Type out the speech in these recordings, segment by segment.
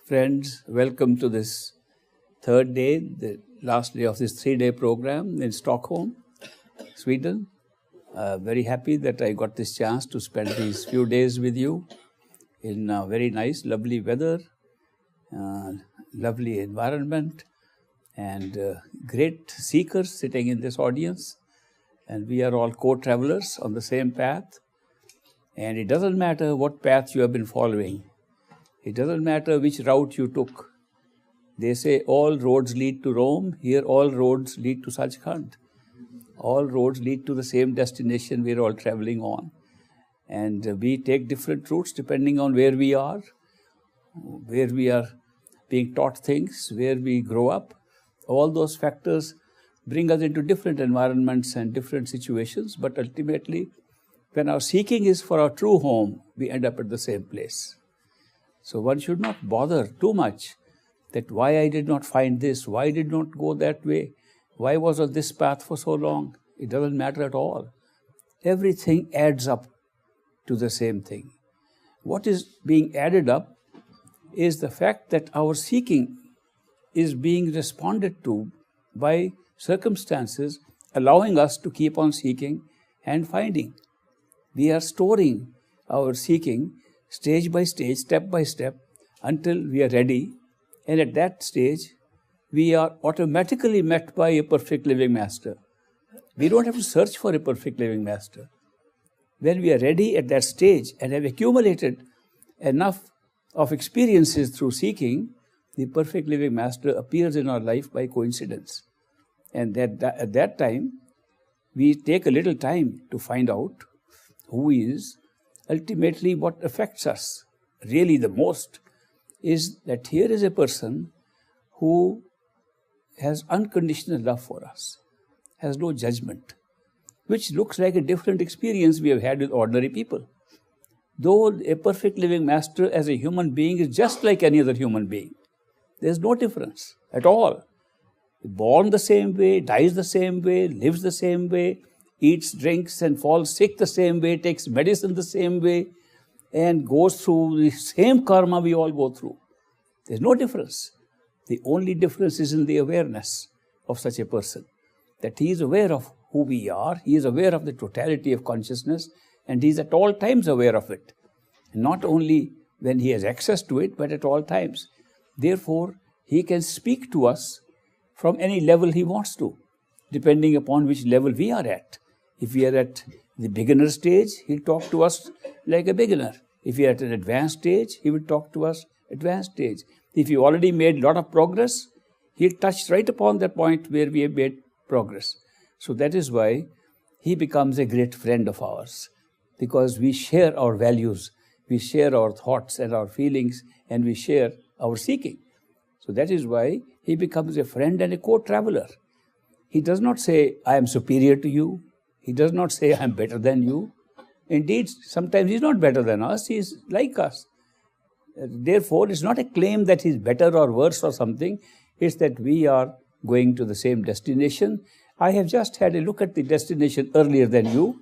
Friends, welcome to this third day, the last day of this 3-day program in Stockholm, Sweden. Very happy that I got this chance to spend these few days with you in very nice, lovely weather, lovely environment, and great seekers sitting in this audience. And we are all co-travelers on the same path. And it doesn't matter what path you have been following. It doesn't matter which route you took. They say all roads lead to Rome. Here all roads lead to Sachkhand. All roads lead to the same destination we're all traveling on. And we take different routes depending on where we are being taught things, where we grow up. All those factors bring us into different environments and different situations. But ultimately, when our seeking is for our true home, we end up at the same place. So one should not bother too much that why I did not find this, why I did not go that way, why was on this path for so long. It doesn't matter at all. Everything adds up to the same thing. What is being added up is the fact that our seeking is being responded to by circumstances allowing us to keep on seeking and finding. We are storing our seeking stage by stage, step by step, until we are ready. And at that stage, we are automatically met by a perfect living master. We don't have to search for a perfect living master. When we are ready at that stage and have accumulated enough of experiences through seeking, the perfect living master appears in our life by coincidence. And at that time, we take a little time to find out who he is. Ultimately, what affects us really the most is that here is a person who has unconditional love for us, has no judgment, which looks like a different experience we have had with ordinary people. Though a perfect living master as a human being is just like any other human being. There is no difference at all. Born the same way, dies the same way, lives the same way, eats, drinks, and falls sick the same way, takes medicine the same way, and goes through the same karma we all go through. There's no difference. The only difference is in the awareness of such a person, that he is aware of who we are, he is aware of the totality of consciousness, and he is at all times aware of it. Not only when he has access to it, but at all times. Therefore, he can speak to us from any level he wants to, depending upon which level we are at. If we are at the beginner stage, he'll talk to us like a beginner. If we are at an advanced stage, he will talk to us advanced stage. If you already made a lot of progress, he'll touch right upon that point where we have made progress. So that is why he becomes a great friend of ours, because we share our values, we share our thoughts and our feelings, and we share our seeking. So that is why he becomes a friend and a co-traveler. He does not say, I am superior to you. He does not say, I am better than you. Indeed, sometimes he is not better than us, he is like us. Therefore, it's not a claim that he is better or worse or something. It's that we are going to the same destination. I have just had a look at the destination earlier than you,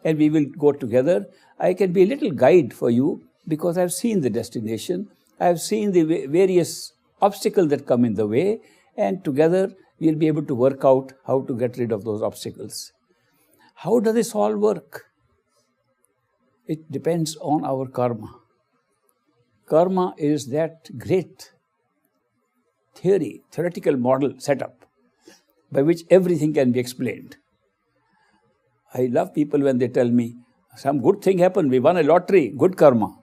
and we will go together. I can be a little guide for you because I've seen the destination. I've seen the various obstacles that come in the way, and together we'll be able to work out how to get rid of those obstacles. How does this all work? It depends on our karma. Karma is that great theoretical model set up by which everything can be explained. I love people when they tell me, some good thing happened, we won a lottery, good karma.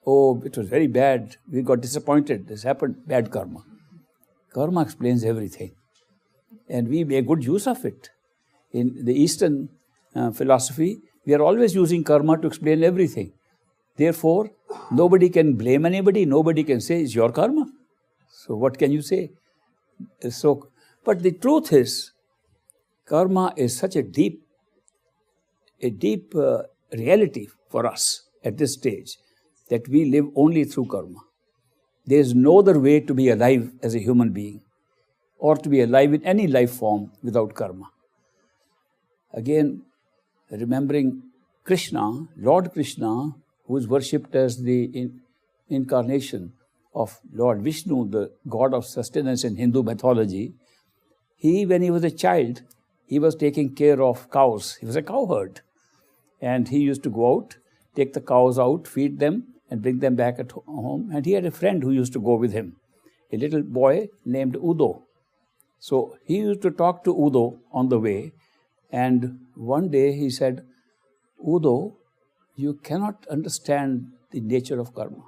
Oh, it was very bad, we got disappointed, this happened, bad karma. Karma explains everything, and we make good use of it. In the Eastern philosophy, we are always using karma to explain everything. Therefore, nobody can blame anybody, nobody can say, it's your karma. So what can you say? But the truth is, karma is such a deep reality for us at this stage, that we live only through karma. There is no other way to be alive as a human being, or to be alive in any life form without karma. Again, remembering Krishna, Lord Krishna, who is worshipped as the incarnation of Lord Vishnu, the god of sustenance in Hindu mythology, when he was a child, he was taking care of cows. He was a cowherd. And he used to go out, take the cows out, feed them, and bring them back at home. And he had a friend who used to go with him, a little boy named Udo. So he used to talk to Udo on the way. And one day he said, Udo, you cannot understand the nature of karma.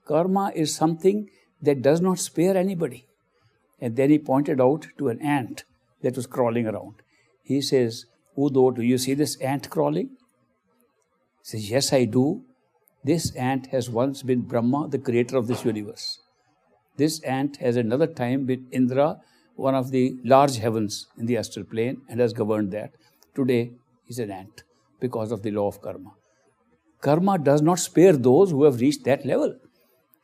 Karma is something that does not spare anybody. And then he pointed out to an ant that was crawling around. He says, Udo, do you see this ant crawling? He says, yes, I do. This ant has once been Brahma, the creator of this universe. This ant has another time been Indra, one of the large heavens in the astral plane, and has governed that. Today, he's an ant because of the law of karma. Karma does not spare those who have reached that level.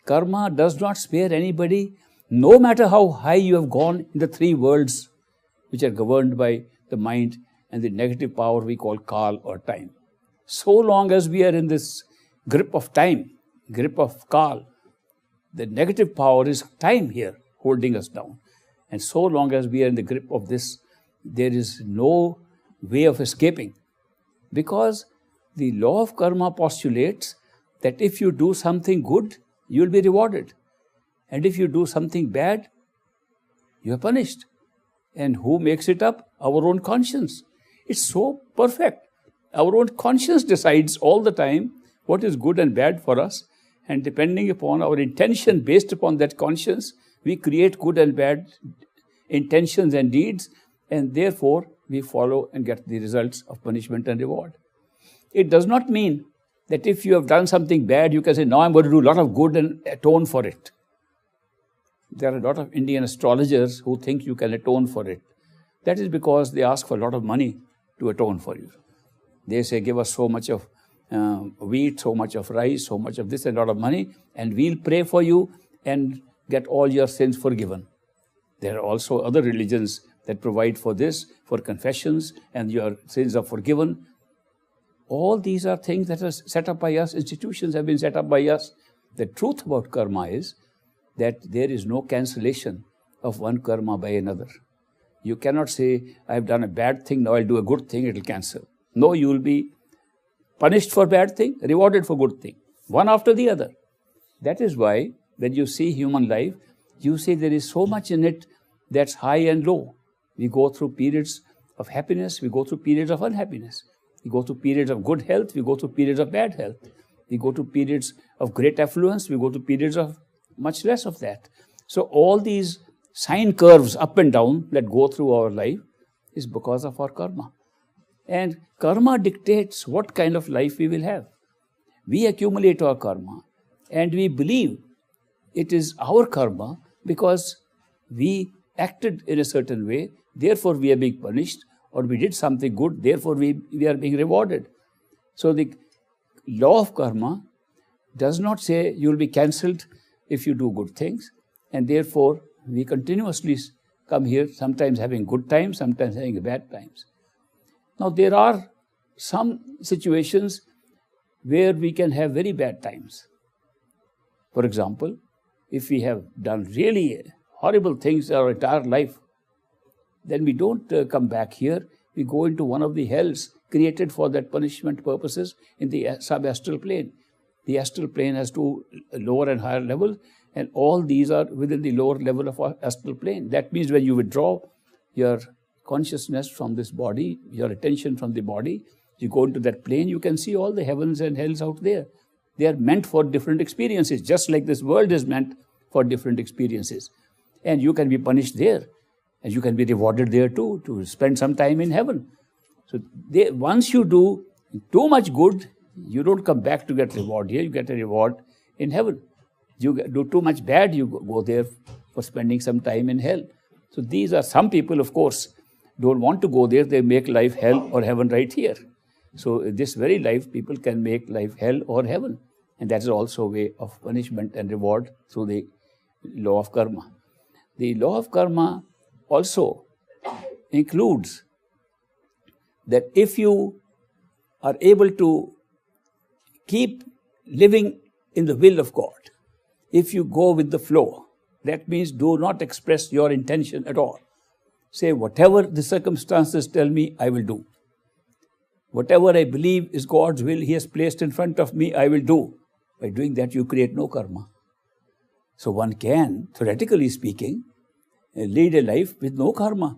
Karma does not spare anybody, no matter how high you have gone in the three worlds which are governed by the mind and the negative power we call Kal or time. So long as we are in this grip of time, grip of Kal, the negative power is time here holding us down. And so long as we are in the grip of this, there is no way of escaping. Because the law of karma postulates that if you do something good, you will be rewarded. And if you do something bad, you are punished. And who makes it up? Our own conscience. It's so perfect. Our own conscience decides all the time what is good and bad for us. And depending upon our intention based upon that conscience, we create good and bad intentions and deeds. And therefore, we follow and get the results of punishment and reward. It does not mean that if you have done something bad, you can say, now I'm going to do a lot of good and atone for it. There are a lot of Indian astrologers who think you can atone for it. That is because they ask for a lot of money to atone for you. They say, give us so much of wheat, so much of rice, so much of this, and a lot of money, and we'll pray for you and get all your sins forgiven. There are also other religions that provide for this, for confessions, and your sins are forgiven. All these are things that are set up by us, institutions have been set up by us. The truth about karma is that there is no cancellation of one karma by another. You cannot say, I've done a bad thing, now I'll do a good thing, it'll cancel. No, you will be punished for bad thing, rewarded for good thing, one after the other. That is why when you see human life, you see there is so much in it that's high and low. We go through periods of happiness, we go through periods of unhappiness. We go through periods of good health, we go through periods of bad health. We go to periods of great affluence, we go to periods of much less of that. So all these sine curves up and down that go through our life is because of our karma. And karma dictates what kind of life we will have. We accumulate our karma and we believe it is our karma because we acted in a certain way, therefore we are being punished, or we did something good, therefore we are being rewarded. So the law of karma does not say you will be cancelled if you do good things, and therefore we continuously come here, sometimes having good times, sometimes having bad times. Now there are some situations where we can have very bad times. For example, if we have done really horrible things our entire life, then we don't come back here. We go into one of the hells created for that punishment purposes in the sub-astral plane. The astral plane has two lower and higher levels, and all these are within the lower level of our astral plane. That means when you withdraw your consciousness from this body, your attention from the body, you go into that plane, you can see all the heavens and hells out there. They are meant for different experiences, just like this world is meant for different experiences. And you can be punished there. And you can be rewarded there too, to spend some time in heaven. So once you do too much good, you don't come back to get reward here, you get a reward in heaven. You do too much bad, you go there for spending some time in hell. So these are, some people of course don't want to go there, they make life hell or heaven right here. So in this very life, people can make life hell or heaven. And that is also a way of punishment and reward through the law of karma. The law of karma also includes that if you are able to keep living in the will of God, If you go with the flow, that means do not express your intention at all. Say, whatever the circumstances tell me, I will do. Whatever I believe is God's will, He has placed in front of me, I will do. By doing that, you create no karma. So one can, theoretically speaking, lead a life with no karma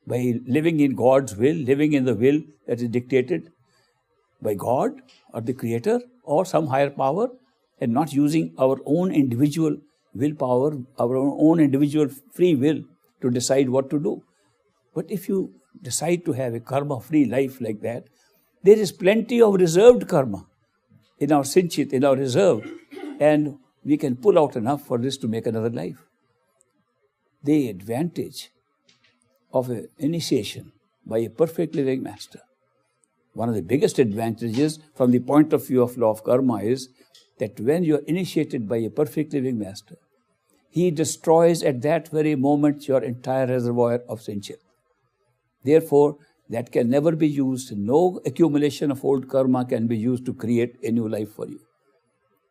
by living in God's will, living in the will that is dictated by God or the Creator or some higher power, and not using our own individual willpower, our own individual free will to decide what to do. But if you decide to have a karma-free life like that, there is plenty of reserved karma in our sinchit, in our reserve, and we can pull out enough for this to make another life. The advantage of an initiation by a perfect living master, one of the biggest advantages from the point of view of law of karma is that when you are initiated by a perfect living master, he destroys at that very moment your entire reservoir of sinchit. Therefore, that can never be used. No accumulation of old karma can be used to create a new life for you.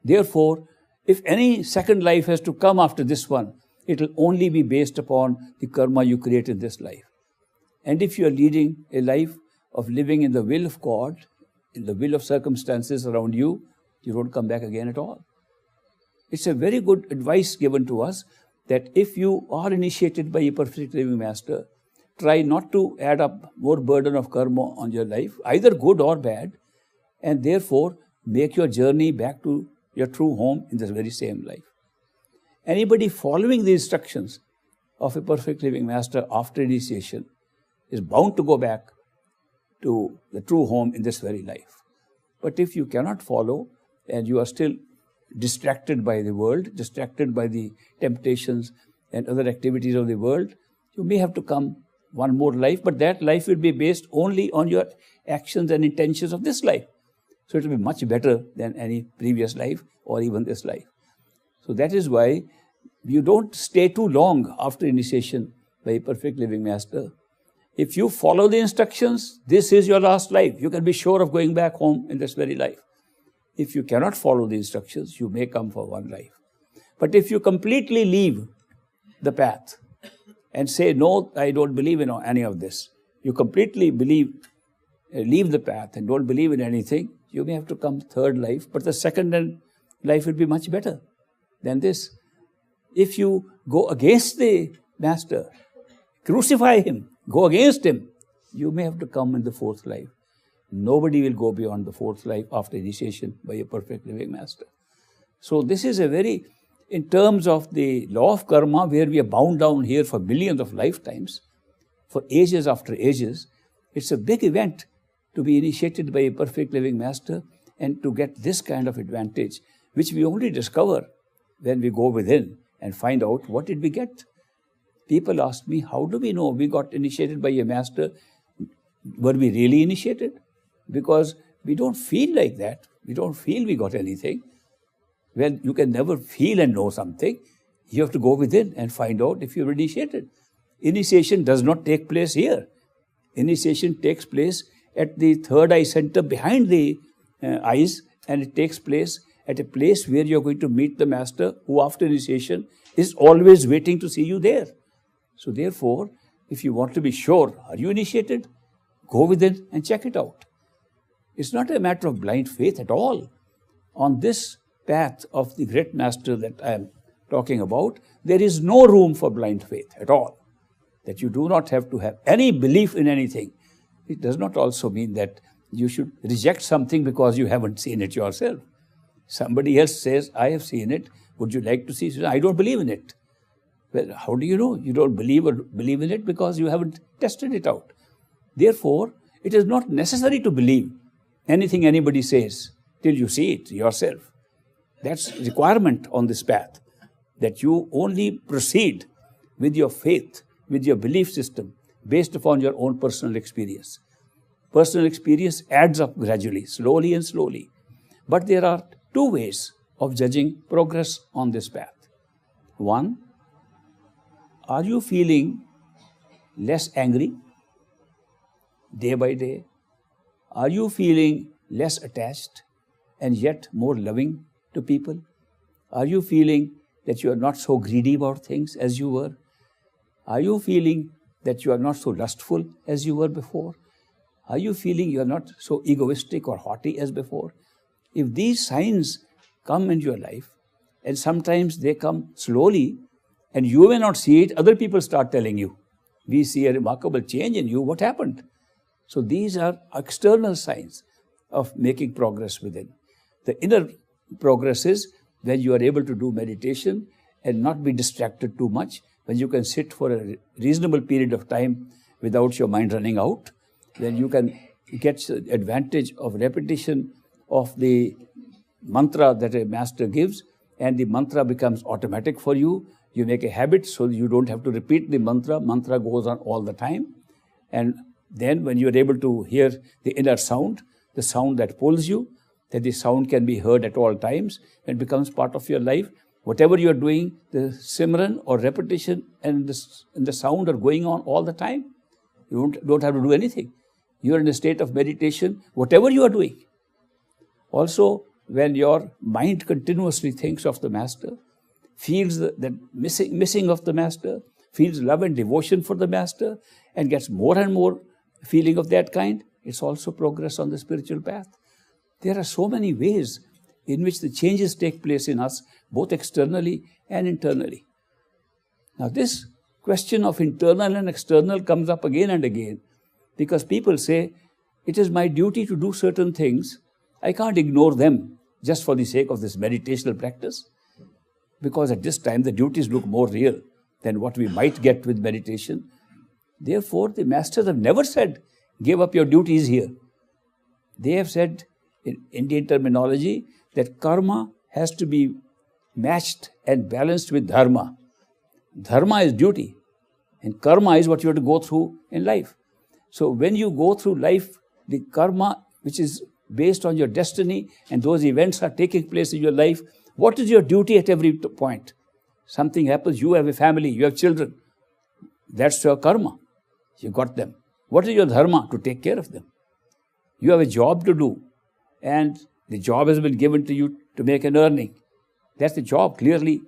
Therefore, if any second life has to come after this one, it will only be based upon the karma you create in this life. And if you are leading a life of living in the will of God, in the will of circumstances around you, you don't come back again at all. It's a very good advice given to us that if you are initiated by a perfect living master, try not to add up more burden of karma on your life, either good or bad, and therefore make your journey back to your true home in this very same life. Anybody following the instructions of a perfect living master after initiation is bound to go back to the true home in this very life. But if you cannot follow and you are still distracted by the world, distracted by the temptations and other activities of the world, you may have to come one more life, but that life will be based only on your actions and intentions of this life. So it will be much better than any previous life or even this life. So that is why you don't stay too long after initiation by a perfect living master. If you follow the instructions, this is your last life. You can be sure of going back home in this very life. If you cannot follow the instructions, you may come for one life. But if you completely leave the path and say, no, I don't believe in any of this, you completely leave the path and don't believe in anything, you may have to come third life, but the second life will be much better than this. If you go against the master, crucify him, go against him, you may have to come in the fourth life. Nobody will go beyond the fourth life after initiation by a perfect living master. So this is a very, in terms of the law of karma, where we are bound down here for millions of lifetimes, for ages after ages, it's a big event to be initiated by a perfect living master and to get this kind of advantage, which we only discover when we go within and find out what did we get. People ask me, how do we know we got initiated by a master? Were we really initiated? Because we don't feel like that. We don't feel we got anything. Well, you can never feel and know something. You have to go within and find out if you're initiated. Initiation does not take place here. Initiation takes place at the third eye center behind the eyes, and it takes place at a place where you're going to meet the master, who after initiation is always waiting to see you there. So therefore, if you want to be sure, are you initiated? Go within and check it out. It's not a matter of blind faith at all. On this path of the great master that I am talking about, there is no room for blind faith at all. That you do not have to have any belief in anything. It does not also mean that you should reject something because you haven't seen it yourself. Somebody else says, I have seen it. Would you like to see it? I don't believe in it. Well, how do you know? You don't believe in it because you haven't tested it out. Therefore, it is not necessary to believe anything anybody says till you see it yourself. That's requirement on this path, that you only proceed with your faith, with your belief system, based upon your own personal experience. Personal experience adds up gradually, slowly and slowly. But there are two ways of judging progress on this path. One, are you feeling less angry day by day? Are you feeling less attached and yet more loving to people? Are you feeling that you are not so greedy about things as you were? Are you feeling that you are not so lustful as you were before? Are you feeling you are not so egoistic or haughty as before? If these signs come into your life, and sometimes they come slowly, and you may not see it, other people start telling you, we see a remarkable change in you, what happened? So these are external signs of making progress within. The inner progress is when you are able to do meditation and not be distracted too much, when you can sit for a reasonable period of time without your mind running out, then you can get the advantage of repetition of the mantra that a master gives, and the mantra becomes automatic for you. You make a habit so you don't have to repeat the mantra. Mantra goes on all the time. And then when you are able to hear the inner sound, the sound that pulls you, that the sound can be heard at all times and becomes part of your life. Whatever you are doing, the simran or repetition and the sound are going on all the time. You don't have to do anything. You are in a state of meditation, whatever you are doing. Also, when your mind continuously thinks of the master, feels the missing of the master, feels love and devotion for the master, and gets more and more feeling of that kind, it's also progress on the spiritual path. There are so many ways in which the changes take place in us, both externally and internally. Now, this question of internal and external comes up again and again, because people say, it is my duty to do certain things. I can't ignore them just for the sake of this meditational practice, because at this time the duties look more real than what we might get with meditation. Therefore, the masters have never said, give up your duties here. They have said, in Indian terminology, that karma has to be matched and balanced with dharma. Dharma is duty, and karma is what you have to go through in life. So when you go through life, the karma, which is based on your destiny, and those events are taking place in your life, what is your duty at every point? Something happens, you have a family, you have children. That's your karma. You got them. What is your dharma? To take care of them. You have a job to do, and the job has been given to you to make an earning. That's the job clearly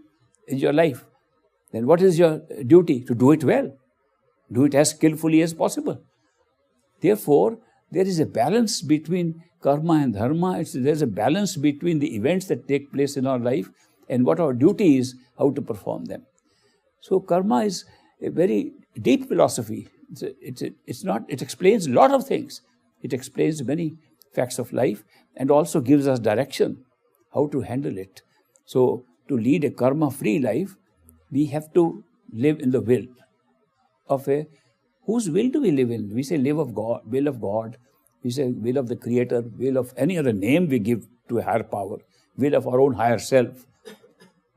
in your life. Then what is your duty? To do it well. Do it as skillfully as possible. Therefore, there is a balance between karma and dharma. There's a balance between the events that take place in our life and what our duty is, how to perform them. So karma is a very deep philosophy. It explains a lot of things. It explains many facts of life and also gives us direction, how to handle it. So to lead a karma-free life, we have to live in the will of whose will do we live in? We say will of God. We say will of the Creator, will of any other name we give to a higher power, will of our own higher self.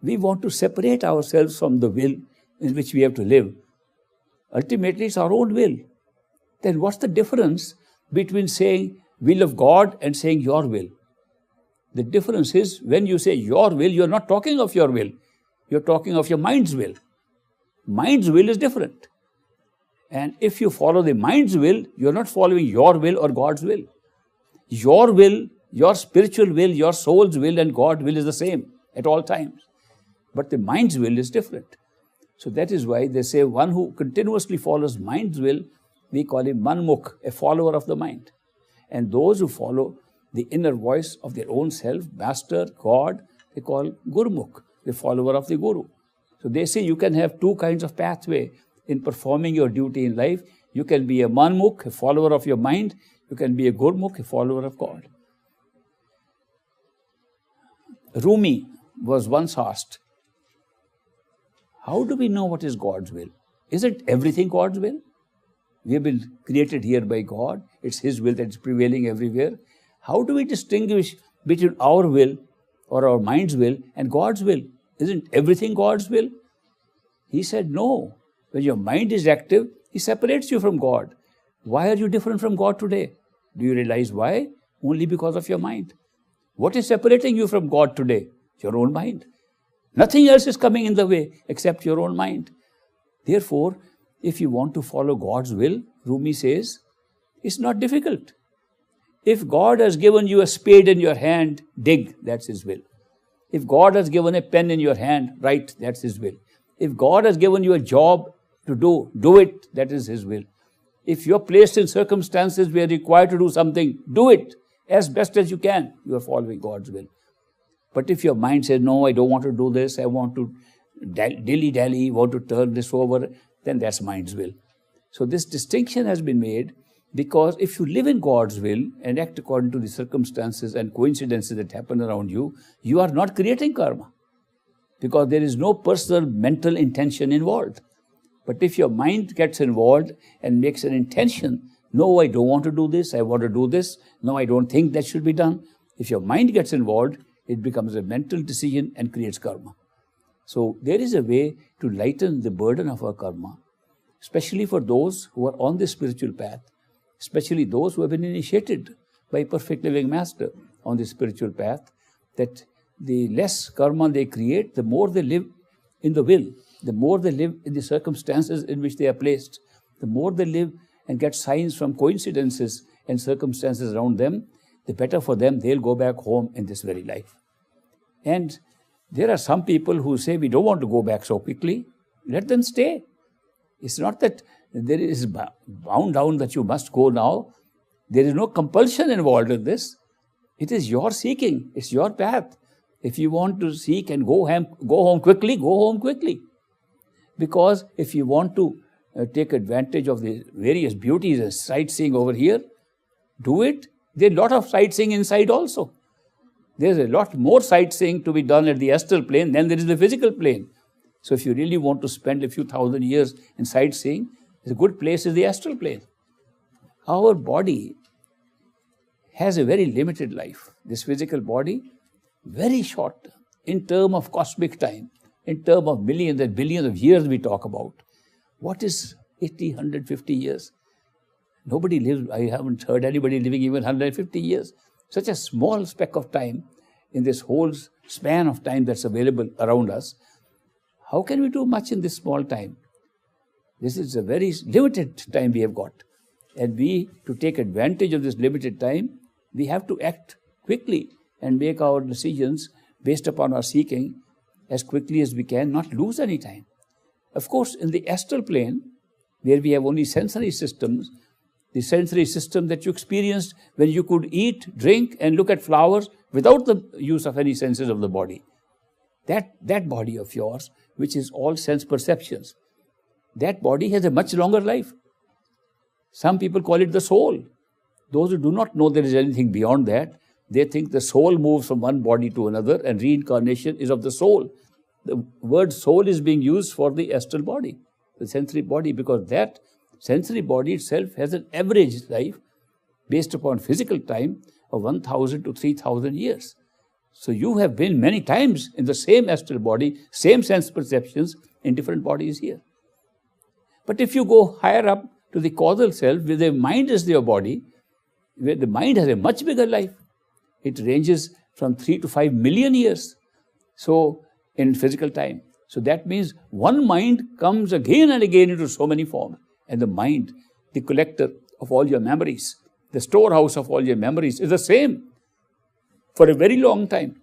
We want to separate ourselves from the will in which we have to live. Ultimately, it's our own will. Then what's the difference between saying will of God and saying your will? The difference is when you say your will, you're not talking of your will. You're talking of your mind's will. Mind's will is different. And if you follow the mind's will, you're not following your will or God's will. Your will, your spiritual will, your soul's will and God's will is the same at all times. But the mind's will is different. So that is why they say one who continuously follows mind's will, we call him manmukh, a follower of the mind. And those who follow the inner voice of their own self, master, God, they call gurmukh, the follower of the guru. So they say you can have two kinds of pathway in performing your duty in life. You can be a manmukh, a follower of your mind. You can be a gurmukh, a follower of God. Rumi was once asked, how do we know what is God's will? Isn't everything God's will? We have been created here by God. It's His will that is prevailing everywhere. How do we distinguish between our will or our mind's will and God's will? Isn't everything God's will? He said, no. When your mind is active, He separates you from God. Why are you different from God today? Do you realize why? Only because of your mind. What is separating you from God today? Your own mind. Nothing else is coming in the way except your own mind. Therefore, if you want to follow God's will, Rumi says, it's not difficult. If God has given you a spade in your hand, dig, that's His will. If God has given a pen in your hand, write, that's His will. If God has given you a job to do it, that is His will. If you're placed in circumstances where you're required to do something, do it as best as you can. You are following God's will. But if your mind says, no, I don't want to do this, I want to dilly-dally, want to turn this over, then that's mind's will. So this distinction has been made because if you live in God's will and act according to the circumstances and coincidences that happen around you, you are not creating karma because there is no personal mental intention involved. But if your mind gets involved and makes an intention, no, I don't want to do this, I want to do this, no, I don't think that should be done. If your mind gets involved, it becomes a mental decision and creates karma. So there is a way to lighten the burden of our karma, especially for those who are on the spiritual path, especially those who have been initiated by a perfect living master on the spiritual path, that the less karma they create, the more they live in the will, the more they live in the circumstances in which they are placed, the more they live and get signs from coincidences and circumstances around them, the better for them, they'll go back home in this very life. And there are some people who say, we don't want to go back so quickly. Let them stay. It's not that there is bound down that you must go now. There is no compulsion involved in this. It is your seeking. It's your path. If you want to seek and go home quickly, go home quickly. Because if you want to take advantage of the various beauties and sightseeing over here, do it. There's a lot of sightseeing inside also. There's a lot more sightseeing to be done at the astral plane than there is the physical plane. So if you really want to spend a few thousand years in sightseeing, a good place is the astral plane. Our body has a very limited life. This physical body, very short in terms of cosmic time, in terms of millions and billions of years we talk about. What is 80, 150 years? Nobody lives, I haven't heard anybody living even 150 years. Such a small speck of time in this whole span of time that's available around us. How can we do much in this small time? This is a very limited time we have got. And we, to take advantage of this limited time, we have to act quickly and make our decisions based upon our seeking as quickly as we can, not lose any time. Of course, in the astral plane, where we have only sensory systems, the sensory system that you experienced when you could eat, drink, and look at flowers without the use of any senses of the body. That body of yours, which is all sense perceptions, that body has a much longer life. Some people call it the soul. Those who do not know there is anything beyond that, they think the soul moves from one body to another and reincarnation is of the soul. The word soul is being used for the astral body, the sensory body, because that sensory body itself has an average life based upon physical time of 1,000 to 3,000 years. So you have been many times in the same astral body, same sense perceptions in different bodies here. But if you go higher up to the causal self, where the mind is your body, where the mind has a much bigger life, it ranges from 3 to 5 million years. So in physical time. So that means one mind comes again and again into so many forms. And the mind, the collector of all your memories, the storehouse of all your memories is the same for a very long time.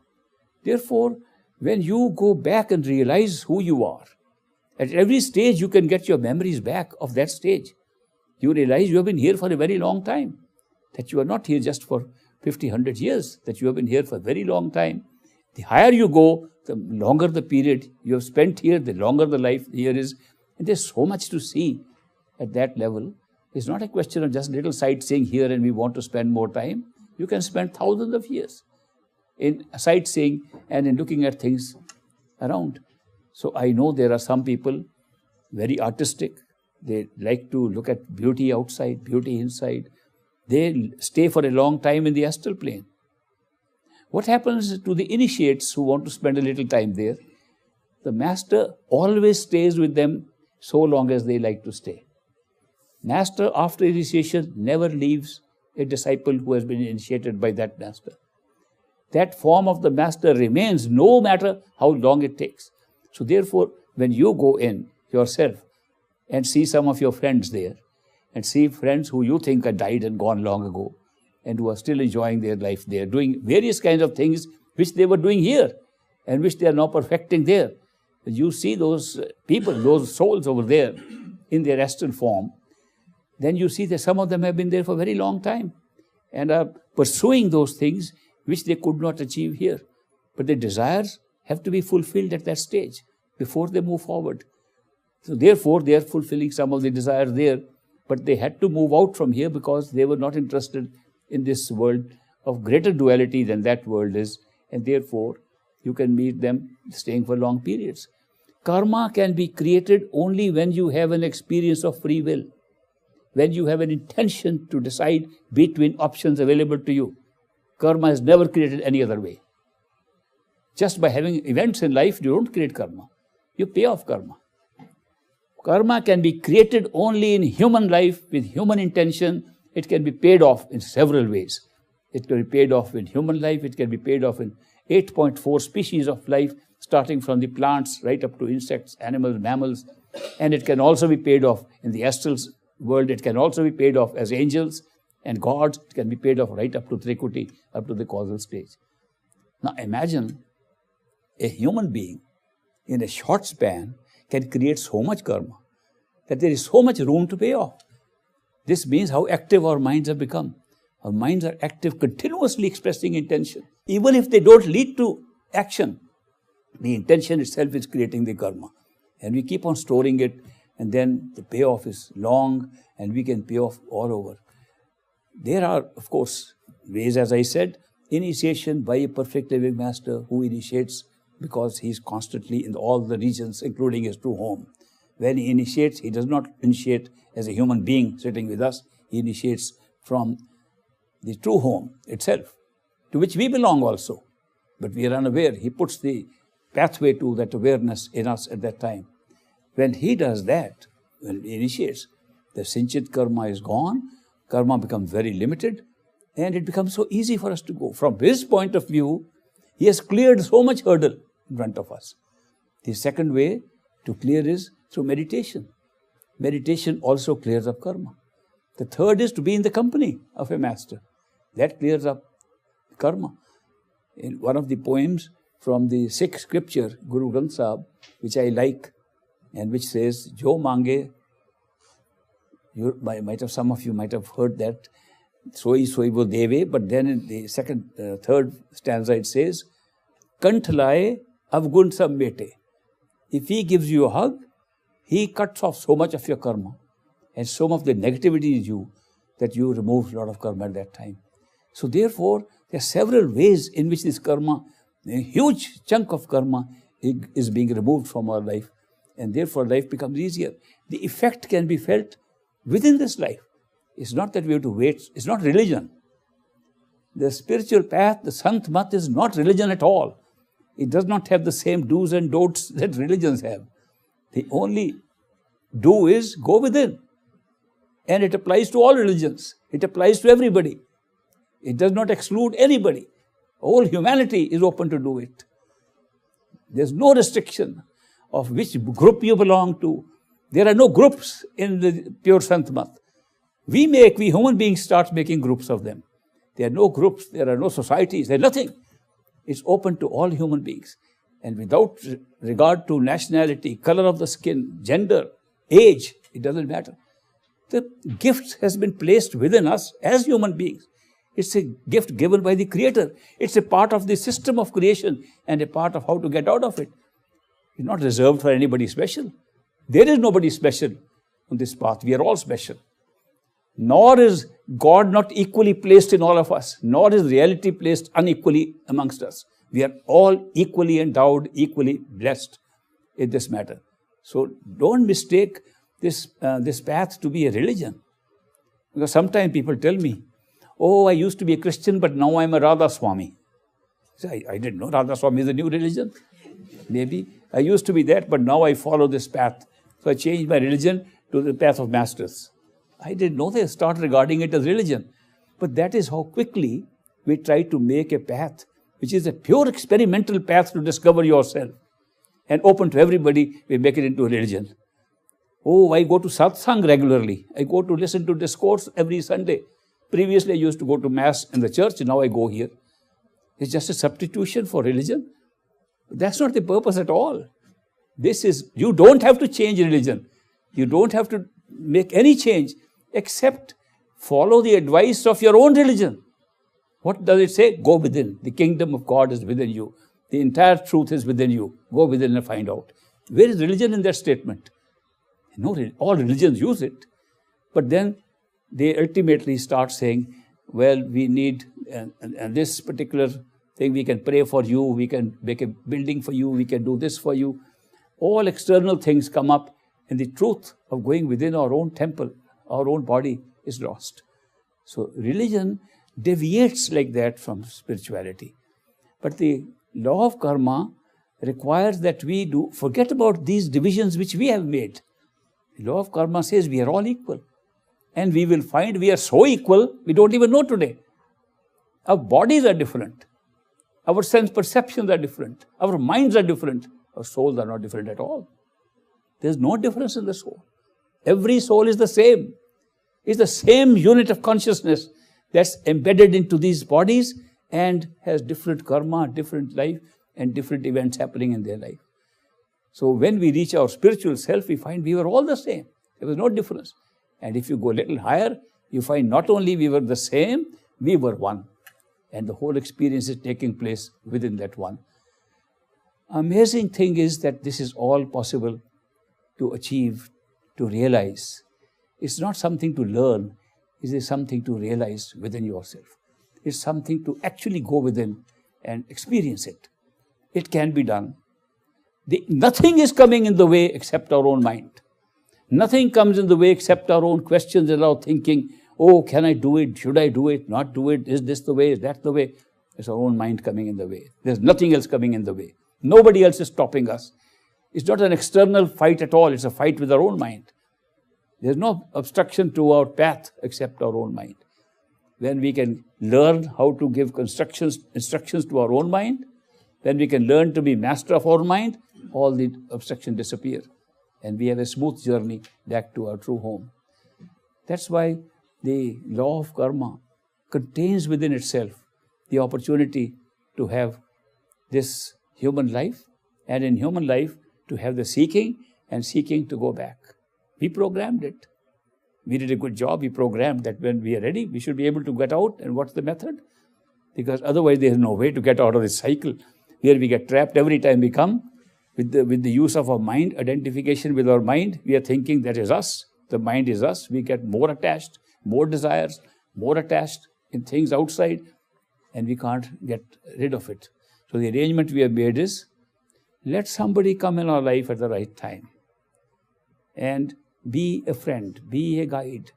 Therefore, when you go back and realize who you are, at every stage you can get your memories back of that stage. You realize you have been here for a very long time, that you are not here just for 50, 100 years, that you have been here for a very long time. The higher you go, the longer the period you have spent here, the longer the life here is. And there's so much to see at that level. It's not a question of just little sightseeing here and we want to spend more time. You can spend thousands of years in sightseeing and in looking at things around. So I know there are some people very artistic. They like to look at beauty outside, beauty inside. They stay for a long time in the astral plane. What happens to the initiates who want to spend a little time there? The master always stays with them so long as they like to stay. Master, after initiation, never leaves a disciple who has been initiated by that master. That form of the master remains no matter how long it takes. So therefore, when you go in yourself and see some of your friends there, and see friends who you think had died and gone long ago, and who are still enjoying their life there, doing various kinds of things which they were doing here. and which they are now perfecting there. You see those people, those souls over there in their astral form, then you see that some of them have been there for a very long time and are pursuing those things which they could not achieve here. But their desires have to be fulfilled at that stage before they move forward. So therefore, they are fulfilling some of the desires there, but they had to move out from here because they were not interested in this world of greater duality than that world is, and therefore, you can meet them staying for long periods. Karma can be created only when you have an experience of free will, when you have an intention to decide between options available to you. Karma is never created any other way. Just by having events in life, you don't create karma. You pay off karma. Karma can be created only in human life with human intention. It can be paid off in several ways. It can be paid off in human life. It can be paid off in 8.4 species of life, starting from the plants right up to insects, animals, mammals. And it can also be paid off in the astral world. It can also be paid off as angels and gods. It can be paid off right up to Trikuti, up to the causal stage. Now imagine a human being in a short span can create so much karma that there is so much room to pay off. This means how active our minds have become. Our minds are active, continuously expressing intention. Even if they don't lead to action, the intention itself is creating the karma. And we keep on storing it, and then the payoff is long, and we can pay off all over. There are, of course, ways, as I said, initiation by a perfect living master who initiates because he is constantly in all the regions, including his true home. When he initiates, he does not initiate as a human being sitting with us. He initiates from the true home itself, to which we belong also. But we are unaware. He puts the pathway to that awareness in us at that time. When he does that, when he initiates, the Sinchit karma is gone, karma becomes very limited, and it becomes so easy for us to go. From his point of view, he has cleared so much hurdle in front of us. The second way to clear is through meditation. Meditation also clears up karma. The third is to be in the company of a master. That clears up karma. In one of the poems from the Sikh scripture, Guru Granth Sahib, which I like, and which says, Jo mange, some of you might have heard that, soi wo deve, but then in the third stanza it says, Kant laye avgun sab mete. If he gives you a hug, he cuts off so much of your karma and so much of the negativity in you that you remove a lot of karma at that time. So therefore, there are several ways in which this karma, a huge chunk of karma, is being removed from our life, and therefore life becomes easier. The effect can be felt within this life. It's not that we have to wait. It's not religion. The spiritual path, the Sant Mat, is not religion at all. It does not have the same do's and don'ts that religions have. The only do is go within. And it applies to all religions. It applies to everybody. It does not exclude anybody. All humanity is open to do it. There's no restriction of which group you belong to. There are no groups in the pure Sant Mat. We human beings start making groups of them. There are no groups, there are no societies, there's nothing. It's open to all human beings. And without regard to nationality, color of the skin, gender, age, it doesn't matter. The gift has been placed within us as human beings. It's a gift given by the Creator. It's a part of the system of creation and a part of how to get out of it. It's not reserved for anybody special. There is nobody special on this path. We are all special. Nor is God not equally placed in all of us, nor is reality placed unequally amongst us. We are all equally endowed, equally blessed in this matter. So don't mistake this path to be a religion. Because sometimes people tell me, oh, I used to be a Christian, but now I'm a Radha Swami. I didn't know Radha Swami is a new religion. Maybe I used to be that, but now I follow this path. So I changed my religion to the path of masters. I didn't know they start regarding it as religion. But that is how quickly we try to make a path, which is a pure experimental path to discover yourself. And open to everybody, we make it into a religion. Oh, I go to satsang regularly. I go to listen to discourse every Sunday. Previously, I used to go to mass in the church. Now I go here. It's just a substitution for religion. That's not the purpose at all. You don't have to change religion. You don't have to make any change except follow the advice of your own religion. What does it say? Go within. The kingdom of God is within you. The entire truth is within you. Go within and find out. Where is religion in that statement? No, all religions use it. But then they ultimately start saying, well, we need and this particular thing, we can pray for you, we can make a building for you, we can do this for you. All external things come up, and the truth of going within our own temple, our own body, is lost. So religion deviates like that from spirituality. But the law of karma requires that we forget about these divisions which we have made. The law of karma says we are all equal. And we will find we are so equal, we don't even know today. Our bodies are different. Our sense perceptions are different. Our minds are different. Our souls are not different at all. There's no difference in the soul. Every soul is the same. It's the same unit of consciousness that's embedded into these bodies and has different karma, different life, and different events happening in their life. So when we reach our spiritual self, we find we were all the same. There was no difference. And if you go a little higher, you find not only we were the same, we were one. And the whole experience is taking place within that one. Amazing thing is that this is all possible to achieve, to realize. It's not something to learn. It is something to realize within yourself. It's something to actually go within and experience it. It can be done. Nothing is coming in the way except our own mind. Nothing comes in the way except our own questions and our thinking. Oh, can I do it? Should I do it? Not do it? Is this the way? Is that the way? It's our own mind coming in the way. There's nothing else coming in the way. Nobody else is stopping us. It's not an external fight at all. It's a fight with our own mind. There's no obstruction to our path except our own mind. When we can learn how to give instructions to our own mind, when we can learn to be master of our mind, all the obstructions disappear. And we have a smooth journey back to our true home. That's why the law of karma contains within itself the opportunity to have this human life, and in human life to have the seeking and seeking to go back. We programmed it. We did a good job. We programmed that when we are ready, we should be able to get out. And what's the method? Because otherwise there is no way to get out of this cycle where we get trapped every time we come. With the use of our mind, identification with our mind, we are thinking that is us. The mind is us. We get more attached, more desires, more attached in things outside, and we can't get rid of it. So the arrangement we have made is, let somebody come in our life at the right time and be a friend, be a guide,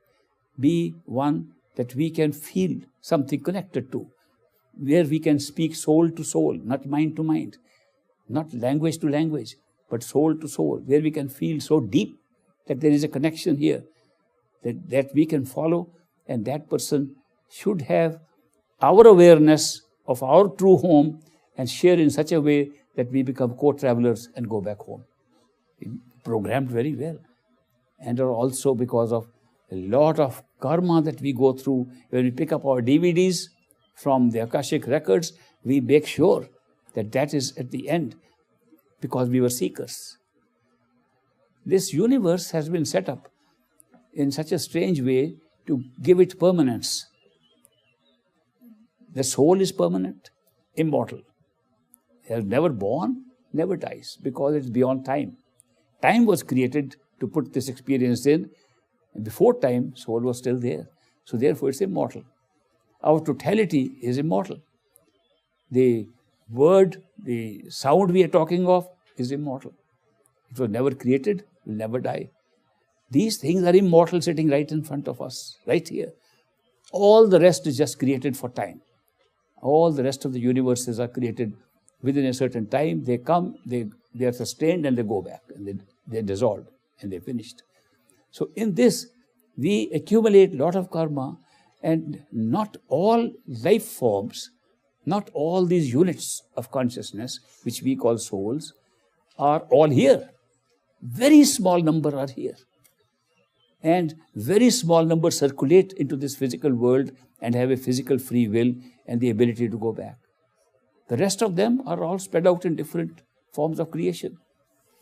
be one that we can feel something connected to, where we can speak soul to soul, not mind to mind, not language to language, but soul to soul, where we can feel so deep that there is a connection here that we can follow, and that person should have our awareness of our true home and share in such a way that we become co-travelers and go back home. Programmed very well. And are also because of a lot of karma that we go through. When we pick up our DVDs from the Akashic records, we make sure that that is at the end because we were seekers. This universe has been set up in such a strange way to give it permanence. The soul is permanent, immortal. It is never born, never dies, because it's beyond time. Time was created to put this experience in, and before time, soul was still there. So therefore, it's immortal. Our totality is immortal. The word, the sound we are talking of is immortal. It was never created, will never die. These things are immortal, sitting right in front of us, right here. All the rest is just created for time. All the rest of the universes are created within a certain time. They come, they are sustained, and they go back, and they're dissolved, and they're finished. So in this, we accumulate a lot of karma, and not all life forms, not all these units of consciousness, which we call souls, are all here. Very small number are here. And very small numbers circulate into this physical world and have a physical free will and the ability to go back. The rest of them are all spread out in different forms of creation.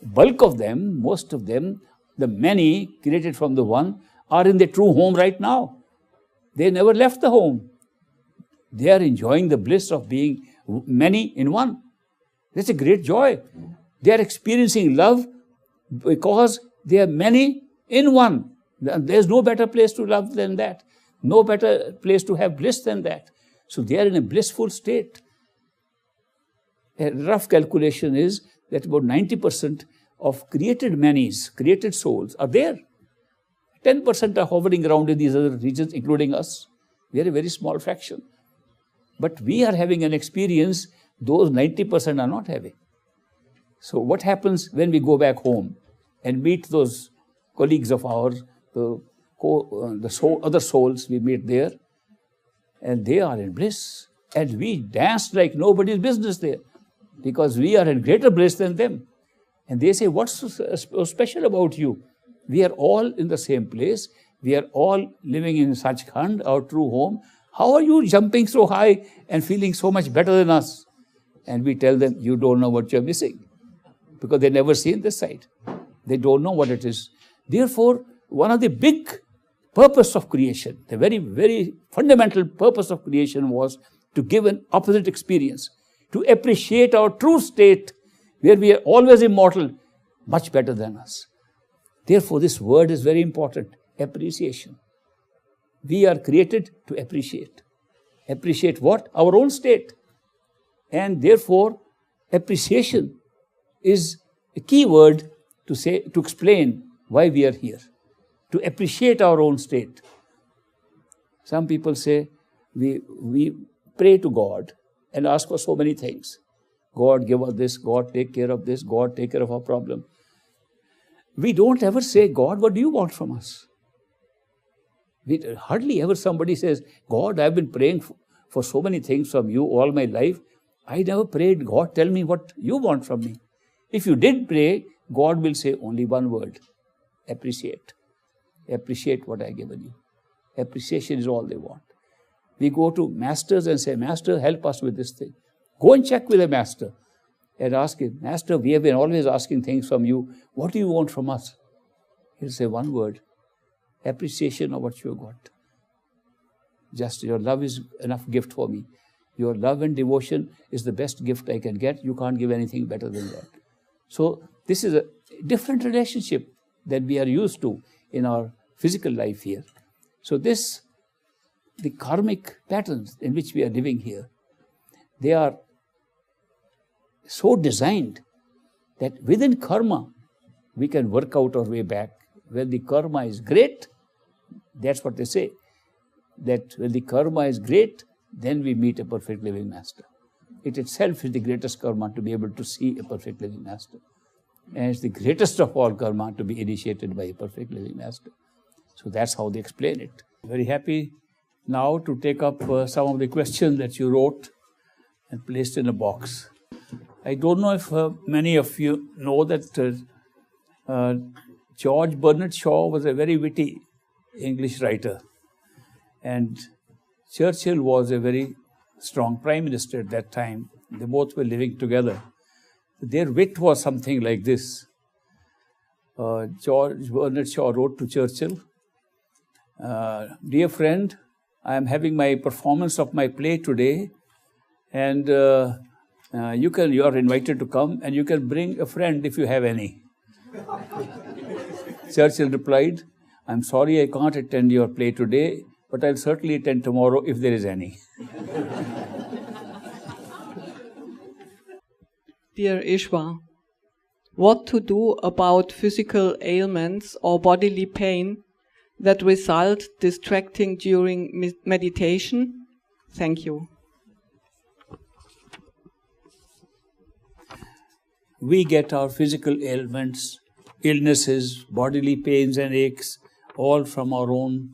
Bulk of them, most of them, the many created from the one, are in their true home right now. They never left the home. They are enjoying the bliss of being many in one. That's a great joy. They are experiencing love because they are many in one. There's no better place to love than that. No better place to have bliss than that. So they are in a blissful state. A rough calculation is that about 90% of created manies, created souls are there. 10% are hovering around in these other regions, including us. We are a very small fraction. But we are having an experience those 90% are not having. So what happens when we go back home and meet those colleagues of ours, other souls we meet there, and they are in bliss. And we dance like nobody's business there because we are in greater bliss than them. And they say, what's so special about you? We are all in the same place. We are all living in Sachkhand, our true home. How are you jumping so high and feeling so much better than us? And we tell them, you don't know what you're missing. Because they've never seen this side. They don't know what it is. Therefore, one of the big purpose of creation, the very, very fundamental purpose of creation was to give an opposite experience, to appreciate our true state where we are always immortal, much better than us. Therefore, this word is very important, appreciation. We are created to appreciate. Appreciate what? Our own state. And therefore, appreciation is a key word to explain why we are here. To appreciate our own state. Some people say, we pray to God and ask for so many things. God, give us this. God, take care of this. God, take care of our problem. We don't ever say, God, what do you want from us? Hardly ever somebody says, God, I've been praying for so many things from you all my life. I never prayed, God, tell me what you want from me. If you did pray, God will say only one word, appreciate. Appreciate what I've given you. Appreciation is all they want. We go to masters and say, Master, help us with this thing. Go and check with the master and ask him, Master, we have been always asking things from you. What do you want from us? He'll say one word, appreciation of what you got. Just your love is enough gift for me. Your love and devotion is the best gift I can get. You can't give anything better than that. So this is a different relationship than we are used to in our physical life here. So the karmic patterns in which we are living here, they are so designed that within karma, we can work out our way back. When the karma is great, that's what they say, that when the karma is great, then we meet a perfect living master. It itself is the greatest karma to be able to see a perfect living master. And it's the greatest of all karma to be initiated by a perfect living master. So that's how they explain it. Very happy now to take up some of the questions that you wrote and placed in a box. I don't know if many of you know that George Bernard Shaw was a very witty English writer. And Churchill was a very strong prime minister at that time. They both were living together. Their wit was something like this. George Bernard Shaw wrote to Churchill, Dear friend, I am having my performance of my play today, and you are invited to come, and you can bring a friend if you have any. Churchill replied, I'm sorry I can't attend your play today, but I'll certainly attend tomorrow if there is any. Dear Ishwar, what to do about physical ailments or bodily pain that result distracting during meditation? Thank you. We get our physical ailments, illnesses, bodily pains and aches, all from our own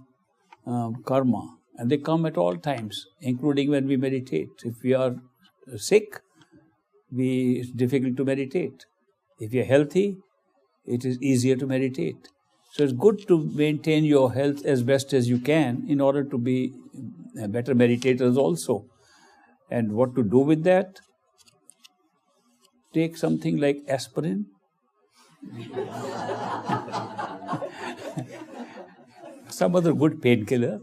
karma. And they come at all times, including when we meditate. If we are sick, it's difficult to meditate. If you're healthy, it is easier to meditate. So it's good to maintain your health as best as you can in order to be better meditators also. And what to do with that? take something like aspirin. Some other good painkiller.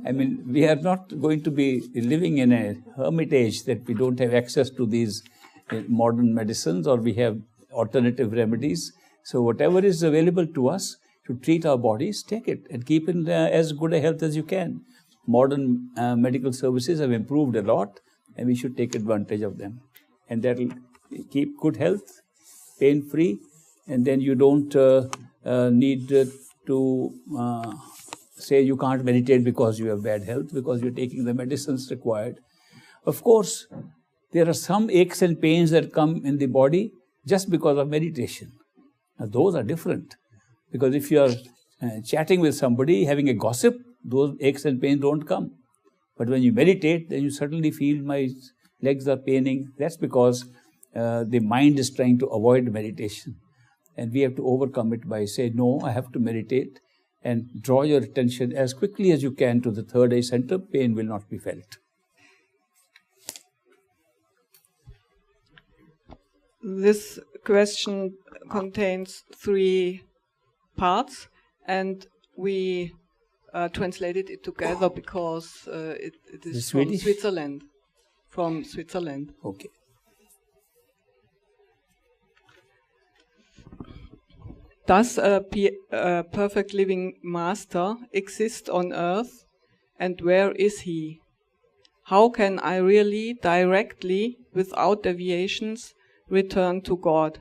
I mean, we are not going to be living in a hermitage that we don't have access to these modern medicines, or we have alternative remedies. So whatever is available to us to treat our bodies, take it and keep in as good a health as you can. Modern medical services have improved a lot, and we should take advantage of them. And that will keep good health, pain-free, and then you don't need to say you can't meditate because you have bad health, because you're taking the medicines required. Of course, there are some aches and pains that come in the body just because of meditation. Now, those are different, because if you are chatting with somebody, having a gossip, those aches and pains don't come. But when you meditate, then you suddenly feel my legs are paining. That's because the mind is trying to avoid meditation. And we have to overcome it by saying, no, I have to meditate, and draw your attention as quickly as you can to the third eye center. Pain will not be felt. This question contains 3 parts, and we translated it together because it is from Switzerland. From Switzerland. Okay. Does a perfect living master exist on earth, and where is he? How can I really directly, without deviations, return to God?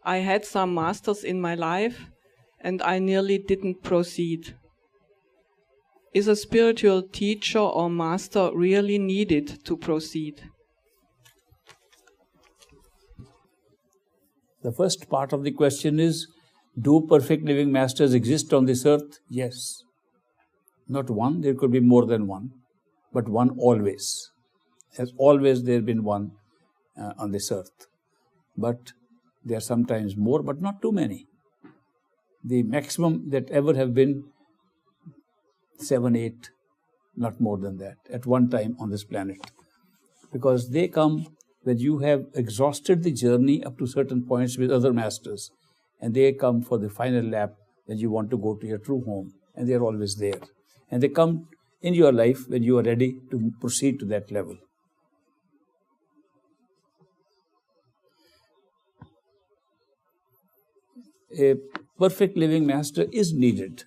I had some masters in my life, and I nearly didn't proceed. Is a spiritual teacher or master really needed to proceed? The first part of the question is, do perfect living masters exist on this earth? Yes. Not one, there could be more than one, but one always. Has always there been one on this earth. But there are sometimes more, but not too many. The maximum that ever have been 7, 8, not more than that, at one time on this planet. Because they come when you have exhausted the journey up to certain points with other masters, and they come for the final lap when you want to go to your true home, and they are always there. And they come in your life when you are ready to proceed to that level. A perfect living master is needed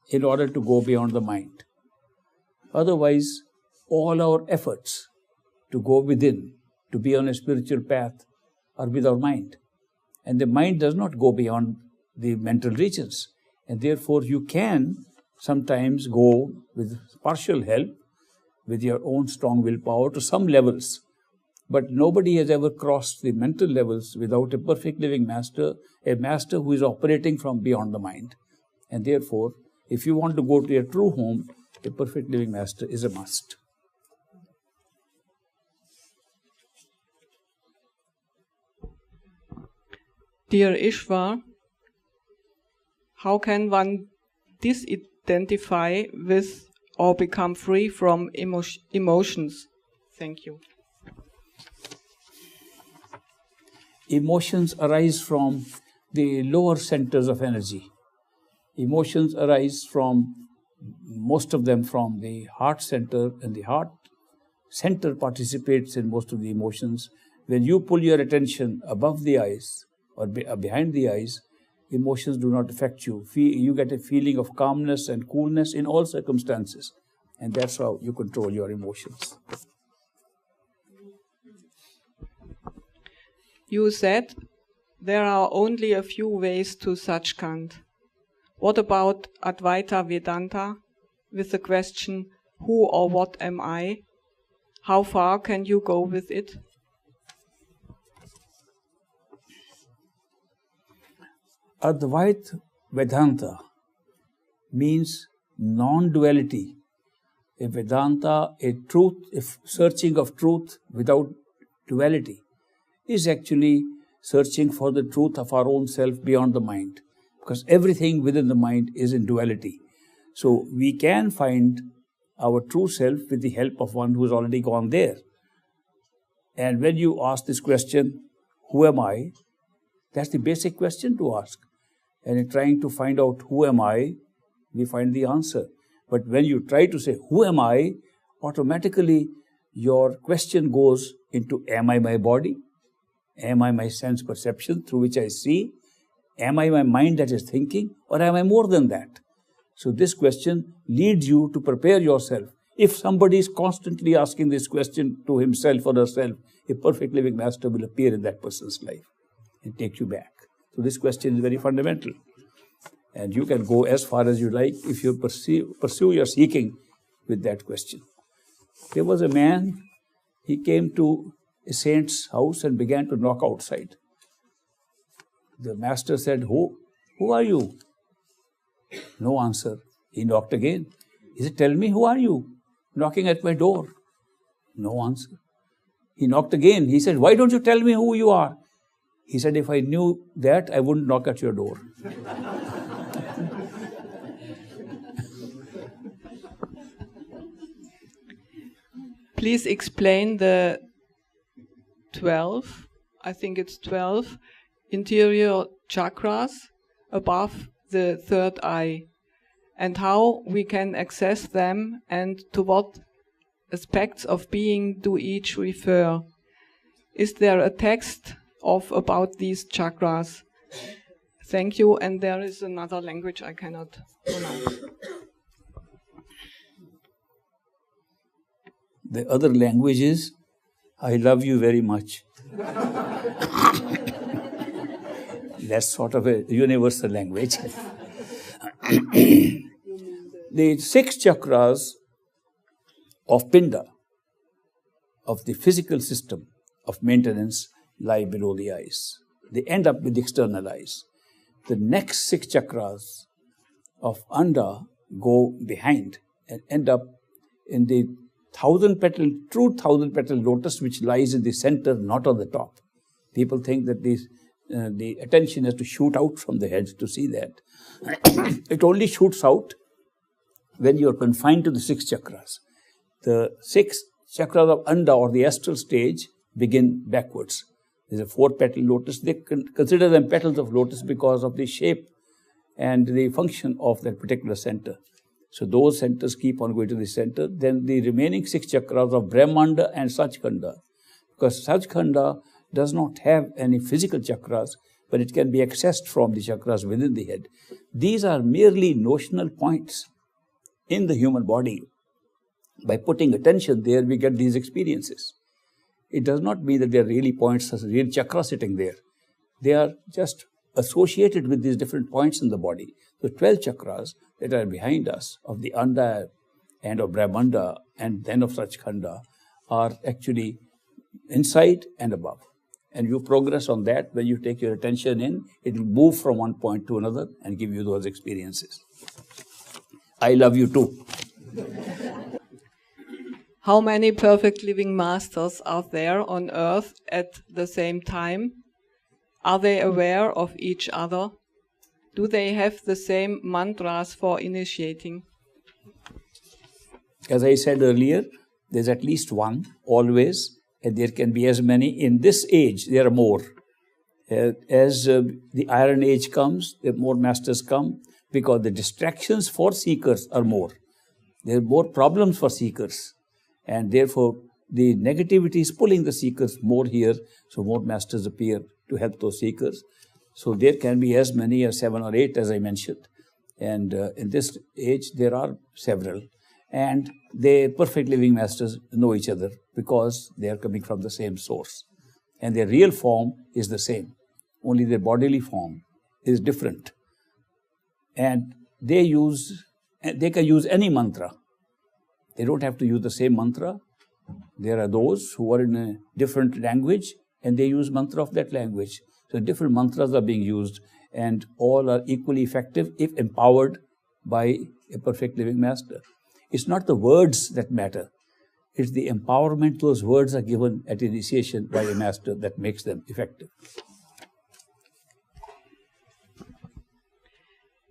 in order to go beyond the mind. Otherwise, all our efforts to go within, to be on a spiritual path, are with our mind. And the mind does not go beyond the mental regions. And therefore, you can sometimes go with partial help, with your own strong willpower to some levels. But nobody has ever crossed the mental levels without a perfect living master, a master who is operating from beyond the mind. And therefore, if you want to go to your true home, a perfect living master is a must. Dear Ishwar, how can one disidentify with or become free from emotions? Thank you. Emotions arise from the lower centers of energy. Emotions arise from, most of them, from the heart center, and the heart center participates in most of the emotions. When you pull your attention above the eyes or behind the eyes, emotions do not affect you. You get a feeling of calmness and coolness in all circumstances, and that's how you control your emotions. You said there are only a few ways to Sachkhand. What about Advaita Vedanta with the question, who or what am I? How far can you go with it? Advaita Vedanta means non-duality. A Vedanta, a truth, a searching of truth without duality, is actually searching for the truth of our own self beyond the mind. Because everything within the mind is in duality. So we can find our true self with the help of one who has already gone there. And when you ask this question, who am I? That's the basic question to ask. And in trying to find out who am I, we find the answer. But when you try to say, who am I? Automatically your question goes into, am I my body? Am I my sense perception through which I see? Am I my mind that is thinking? Or am I more than that? So this question leads you to prepare yourself. If somebody is constantly asking this question to himself or herself, a perfect living master will appear in that person's life and take you back. So this question is very fundamental. And you can go as far as you like if you pursue your seeking with that question. There was a man, he came to a saint's house and began to knock outside. The master said, Who are you? No answer. He knocked again. He said, tell me, who are you? Knocking at my door. No answer. He knocked again. He said, why don't you tell me who you are? He said, if I knew that, I wouldn't knock at your door. Please explain the 12, I think it's 12, interior chakras above the third eye, and how we can access them and to what aspects of being do each refer. Is there a text about these chakras? Thank you. And there is another language I cannot pronounce. The other language is, I love you very much. That's sort of a universal language. The 6 chakras of Pinda, of the physical system of maintenance, lie below the eyes. They end up with the external eyes. The next 6 chakras of Anda go behind and end up in the true 1,000-petal lotus, which lies in the center, not on the top. People think that the attention has to shoot out from the head to see that. It only shoots out when you are confined to the 6 chakras. The 6 chakras of Anda, or the astral stage, begin backwards. There's a 4-petal lotus. They consider them petals of lotus because of the shape and the function of that particular center. So those centers keep on going to the center. Then the remaining 6 chakras of Brahmanda and Sachkhanda, because Sachkhanda does not have any physical chakras, but it can be accessed from the chakras within the head. These are merely notional points in the human body. By putting attention there, we get these experiences. It does not mean that they are really points, as real chakras sitting there. They are just associated with these different points in the body. The 12 chakras that are behind us, of the Anda and of Brahmanda and then of Sachkhanda, are actually inside and above. And you progress on that. When you take your attention in, it will move from one point to another and give you those experiences. I love you too. How many perfect living masters are there on earth at the same time? Are they aware of each other? Do they have the same mantras for initiating? As I said earlier, there's at least one, always, and there can be as many. In this age, there are more. As the Iron Age comes, the more masters come, because the distractions for seekers are more. There are more problems for seekers, and therefore the negativity is pulling the seekers more here, so more masters appear to help those seekers. So there can be as many as 7 or 8, as I mentioned. And in this age, there are several. And the perfect living masters know each other because they are coming from the same source. And their real form is the same. Only their bodily form is different. And they can use any mantra. They don't have to use the same mantra. There are those who are in a different language and they use mantra of that language. So different mantras are being used and all are equally effective if empowered by a perfect living master. It's not the words that matter. It's the empowerment those words are given at initiation by a master that makes them effective.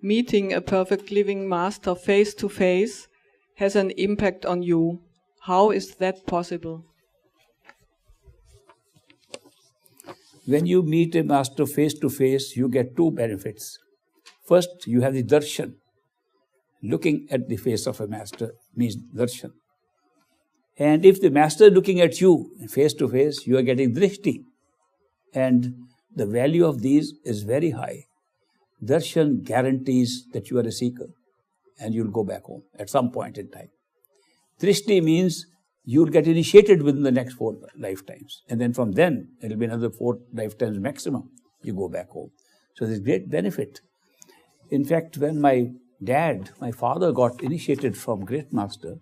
Meeting a perfect living master face to face has an impact on you. How is that possible? when you meet a master face to face, you get two benefits. First, you have the darshan. Looking at the face of a master means darshan. And if the master is looking at you face to face, you are getting drishti. And the value of these is very high. Darshan guarantees that you are a seeker and you'll go back home at some point in time. Drishti means you'll get initiated within the next 4 lifetimes. And then from then, it will be another 4 lifetimes maximum, you go back home. So there's great benefit. In fact, when my father got initiated from great master,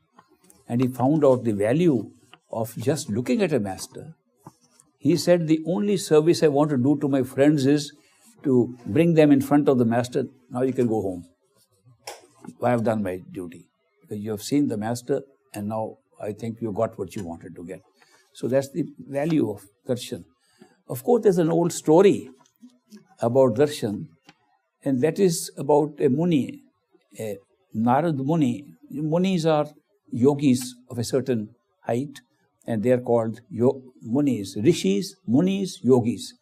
and he found out the value of just looking at a master, he said, the only service I want to do to my friends is to bring them in front of the master. Now you can go home. I have done my duty. Because you have seen the master, and now I think you got what you wanted to get. So that's the value of darshan. Of course, there's an old story about darshan, and that is about a muni, a Narad Muni. Munis are yogis of a certain height, and they are called munis. Rishis, munis, yogis.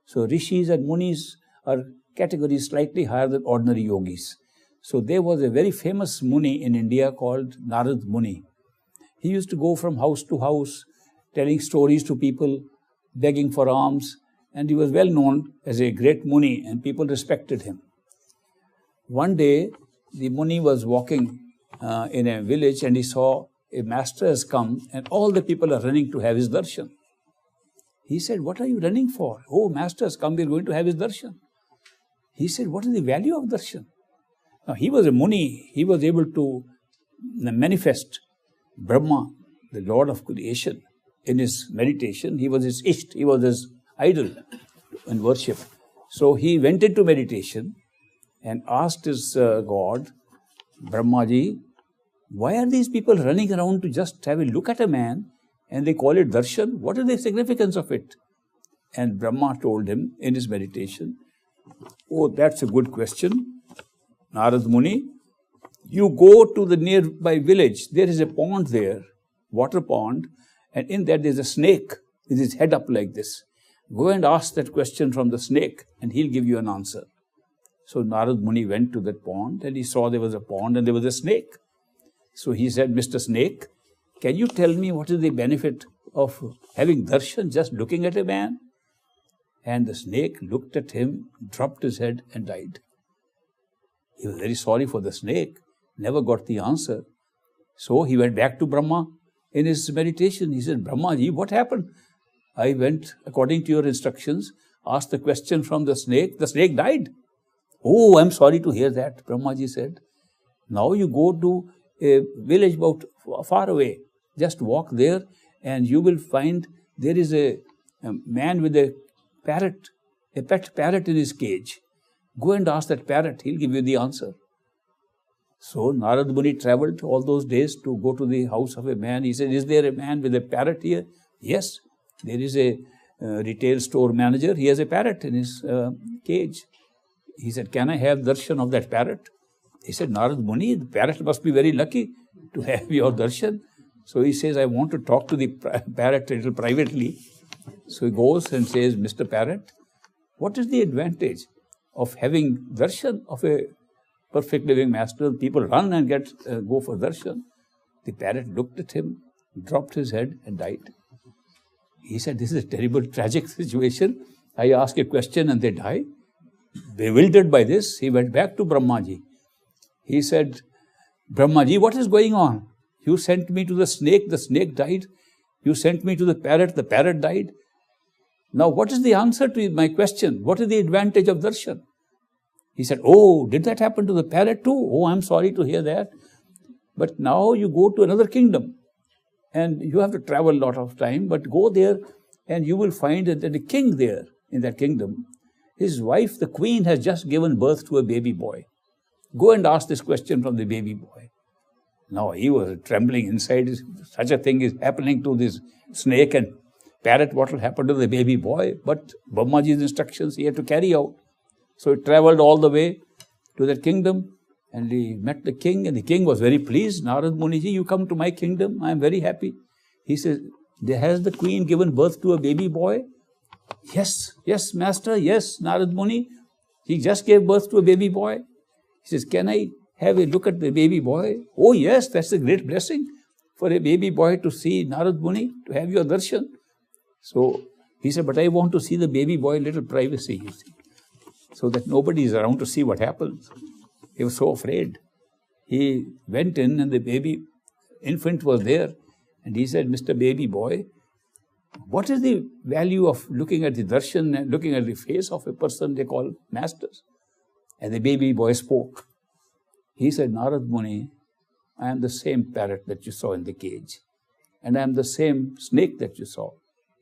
So rishis and munis are categories slightly higher than ordinary yogis. So there was a very famous muni in India called Narad Muni. He used to go from house to house, telling stories to people, begging for alms, and he was well known as a great muni, and people respected him. One day, the muni was walking in a village, and he saw a master has come, and all the people are running to have his darshan. He said, what are you running for? Oh, master has come, we are going to have his darshan. He said, what is the value of darshan? Now, he was a muni. He was able to manifest Brahma, the Lord of creation, in his meditation. He was his Isht, he was his idol in worship. So he went into meditation and asked his God, Brahmaji, why are these people running around to just have a look at a man and they call it darshan? What is the significance of it? And Brahma told him in his meditation, oh, that's a good question, Narad Muni. You go to the nearby village, there is a pond there, water pond, and in that there is a snake with his head up like this. Go and ask that question from the snake and he'll give you an answer. So Narad Muni went to that pond and he saw there was a pond and there was a snake. So he said, Mr. Snake, can you tell me what is the benefit of having darshan, just looking at a man? And the snake looked at him, dropped his head and died. He was very sorry for the snake, never got the answer. So he went back to Brahma in his meditation. He said, Brahmaji, what happened? I went according to your instructions, asked the question from the snake died. Oh, I'm sorry to hear that, Brahmaji said. Now you go to a village about far away. Just walk there and you will find there is a man with a parrot, a pet parrot in his cage. Go and ask that parrot, he'll give you the answer. So Narad Muni traveled all those days to go to the house of a man. He said, is there a man with a parrot here? Yes, there is a retail store manager. He has a parrot in his cage. He said, can I have darshan of that parrot? He said, Narad Muni, the parrot must be very lucky to have your darshan. So he says, I want to talk to the parrot a little privately. So he goes and says, Mr. Parrot, what is the advantage of having darshan of a perfect living master? People run and go for darshan. The parrot looked at him, dropped his head and died. He said, this is a terrible, tragic situation. I ask a question and they die. Bewildered by this, he went back to Brahmaji. He said, Brahmaji, what is going on? You sent me to the snake died. You sent me to the parrot died. Now, what is the answer to my question? What is the advantage of darshan? He said, oh, did that happen to the parrot too? Oh, I'm sorry to hear that. But now you go to another kingdom and you have to travel a lot of time, but go there and you will find that the king there in that kingdom, his wife, the queen, has just given birth to a baby boy. Go and ask this question from the baby boy. Now he was trembling inside. Such a thing is happening to this snake and parrot. What will happen to the baby boy? But Brahmaji's instructions he had to carry out. So he traveled all the way to that kingdom and he met the king, and the king was very pleased. Narad Muniji, you come to my kingdom. I am very happy. He says, has the queen given birth to a baby boy? Yes, Master, yes, Narad Muni. He just gave birth to a baby boy. He says, can I have a look at the baby boy? Oh yes, that's a great blessing for a baby boy to see Narad Muni, to have your darshan. So he said, but I want to see the baby boy in little privacy, you see, so that nobody is around to see what happens. He was so afraid. He went in and the baby infant was there. And he said, Mr. Baby Boy, what is the value of looking at the darshan and looking at the face of a person they call masters? And the baby boy spoke. He said, Narad Muni, I am the same parrot that you saw in the cage. And I am the same snake that you saw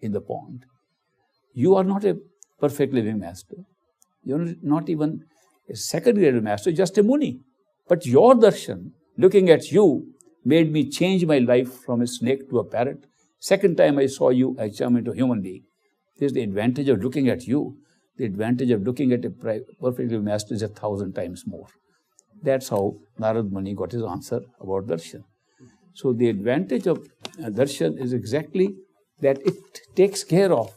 in the pond. You are not a perfect living master. You are not even a second grade master, just a Muni. But your darshan, looking at you, made me change my life from a snake to a parrot. Second time I saw you, I turned into a human being. This is the advantage of looking at you. The advantage of looking at a perfect living master is 1,000 times more. That's how Narad Muni got his answer about darshan. So the advantage of darshan is exactly that it takes care of,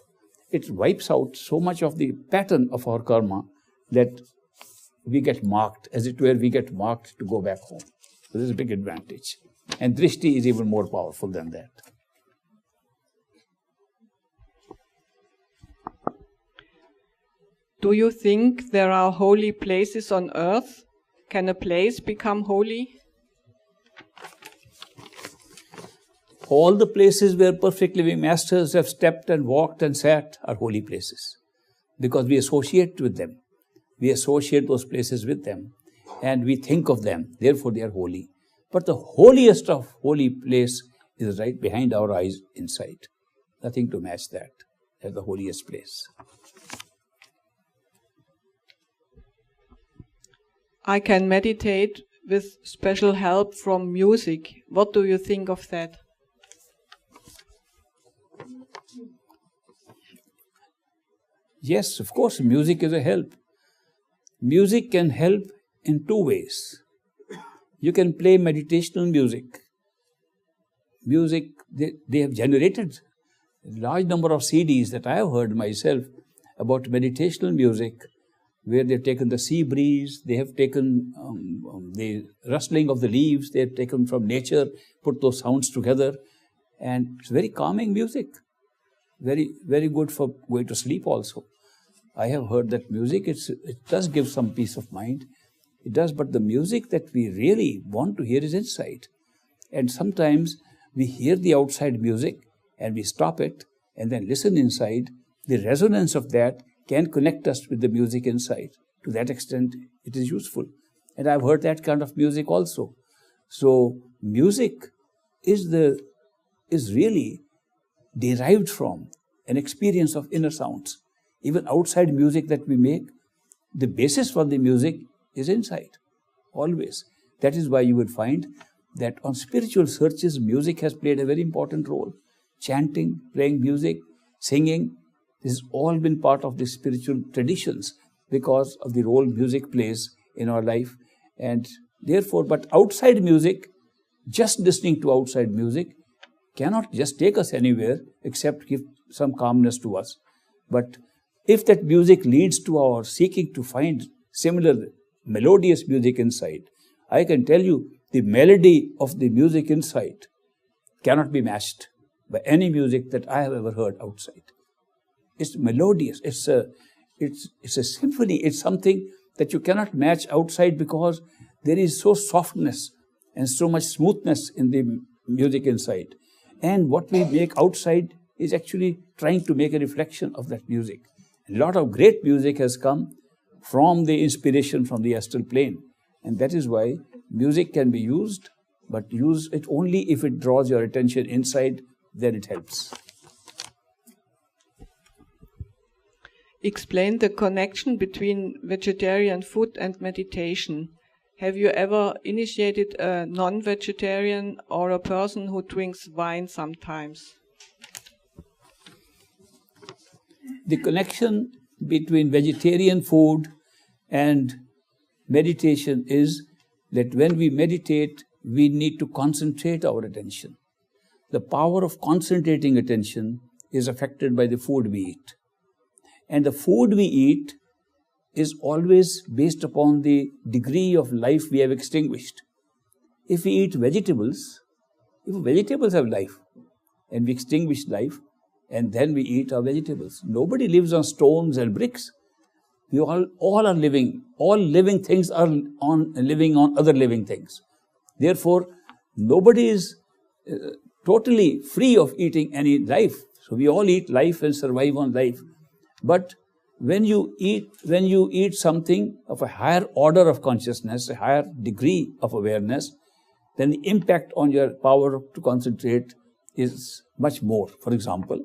it wipes out so much of the pattern of our karma that we get marked, as it were, we get marked to go back home. So this is a big advantage. And drishti is even more powerful than that. Do you think there are holy places on earth? Can a place become holy? All the places where perfect living masters have stepped and walked and sat are holy places, because we associate with them. We associate those places with them and we think of them, therefore they are holy. But the holiest of holy place is right behind our eyes inside. Nothing to match that as the holiest place. I can meditate with special help from music. What do you think of that? Yes, of course, music is a help. Music can help in two ways. You can play meditational music. Music, they have generated a large number of CDs that I have heard myself about meditational music, where they've taken the sea breeze, they have taken the rustling of the leaves, they have taken from nature, put those sounds together, and it's very calming music. Very, very good for going to sleep also. I have heard that music, it does give some peace of mind. It does, but the music that we really want to hear is inside. And sometimes we hear the outside music and we stop it and then listen inside. The resonance of that can connect us with the music inside. To that extent, it is useful. And I've heard that kind of music also. So music is really derived from an experience of inner sounds. Even outside music that we make, the basis for the music is inside, always. That is why you would find that on spiritual searches, music has played a very important role. Chanting, playing music, singing, this has all been part of the spiritual traditions because of the role music plays in our life. And therefore, but outside music, just listening to outside music cannot just take us anywhere except give some calmness to us. But if that music leads to our seeking to find similar melodious music inside, I can tell you the melody of the music inside cannot be matched by any music that I have ever heard outside. It's melodious. It's a symphony. It's something that you cannot match outside because there is so softness and so much smoothness in the music inside. And what we make outside is actually trying to make a reflection of that music. A lot of great music has come from the inspiration from the astral plane. And that is why music can be used, but use it only if it draws your attention inside, then it helps. Explain the connection between vegetarian food and meditation. Have you ever initiated a non-vegetarian or a person who drinks wine sometimes? The connection between vegetarian food and meditation is that when we meditate, we need to concentrate our attention. The power of concentrating attention is affected by the food we eat. And the food we eat is always based upon the degree of life we have extinguished. If we eat vegetables, if vegetables have life, and we extinguish life, and then we eat our vegetables. Nobody lives on stones and bricks. We all are living. All living things are living on other living things. Therefore, nobody is totally free of eating any life. So we all eat life and survive on life. But when you eat something of a higher order of consciousness, a higher degree of awareness, then the impact on your power to concentrate is much more. For example,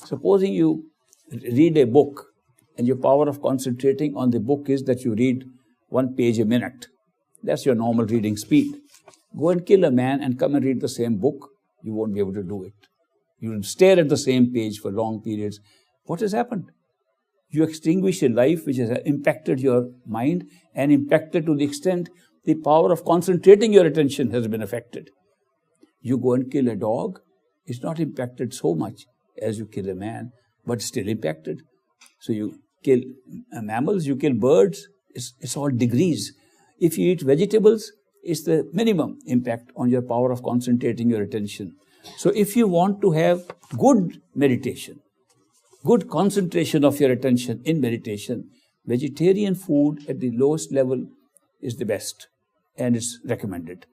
supposing you read a book and your power of concentrating on the book is that you read 1 page a minute. That's your normal reading speed. Go and kill a man and come and read the same book. You won't be able to do it. You will stare at the same page for long periods. What has happened? You extinguish a life which has impacted your mind and impacted to the extent the power of concentrating your attention has been affected. You go and kill a dog, it's not impacted so much as you kill a man, but still impacted. So you kill mammals, you kill birds, it's all degrees. If you eat vegetables, it's the minimum impact on your power of concentrating your attention. So if you want to have good meditation, good concentration of your attention in meditation, vegetarian food at the lowest level is the best and it's recommended.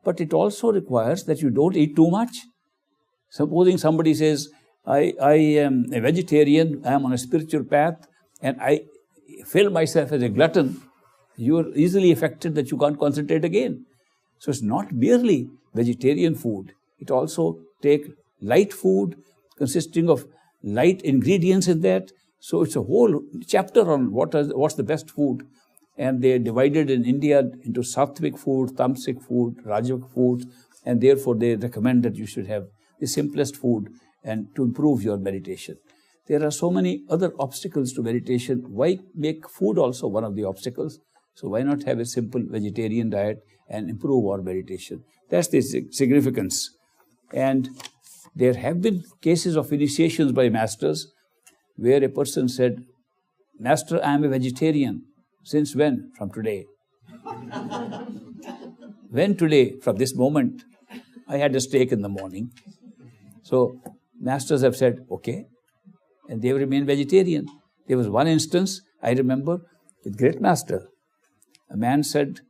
But it also requires that you don't eat too much. Supposing somebody says, I am a vegetarian, I am on a spiritual path, and I feel myself as a glutton, you are easily affected that you can't concentrate again. So it's not merely vegetarian food. It also takes light food consisting of light ingredients in that. So it's a whole chapter on what's the best food. And they divided in India into sattvic food, tamasic food, rajasic food, and therefore they recommend that you should have the simplest food and to improve your meditation. There are so many other obstacles to meditation. Why make food also one of the obstacles? So why not have a simple vegetarian diet and improve our meditation? That's the significance. And there have been cases of initiations by masters where a person said, Master, I am a vegetarian. Since when? From today. When today? From this moment. I had a steak in the morning. So masters have said, okay. And they have remained vegetarian. There was one instance, I remember, with great master. A man said,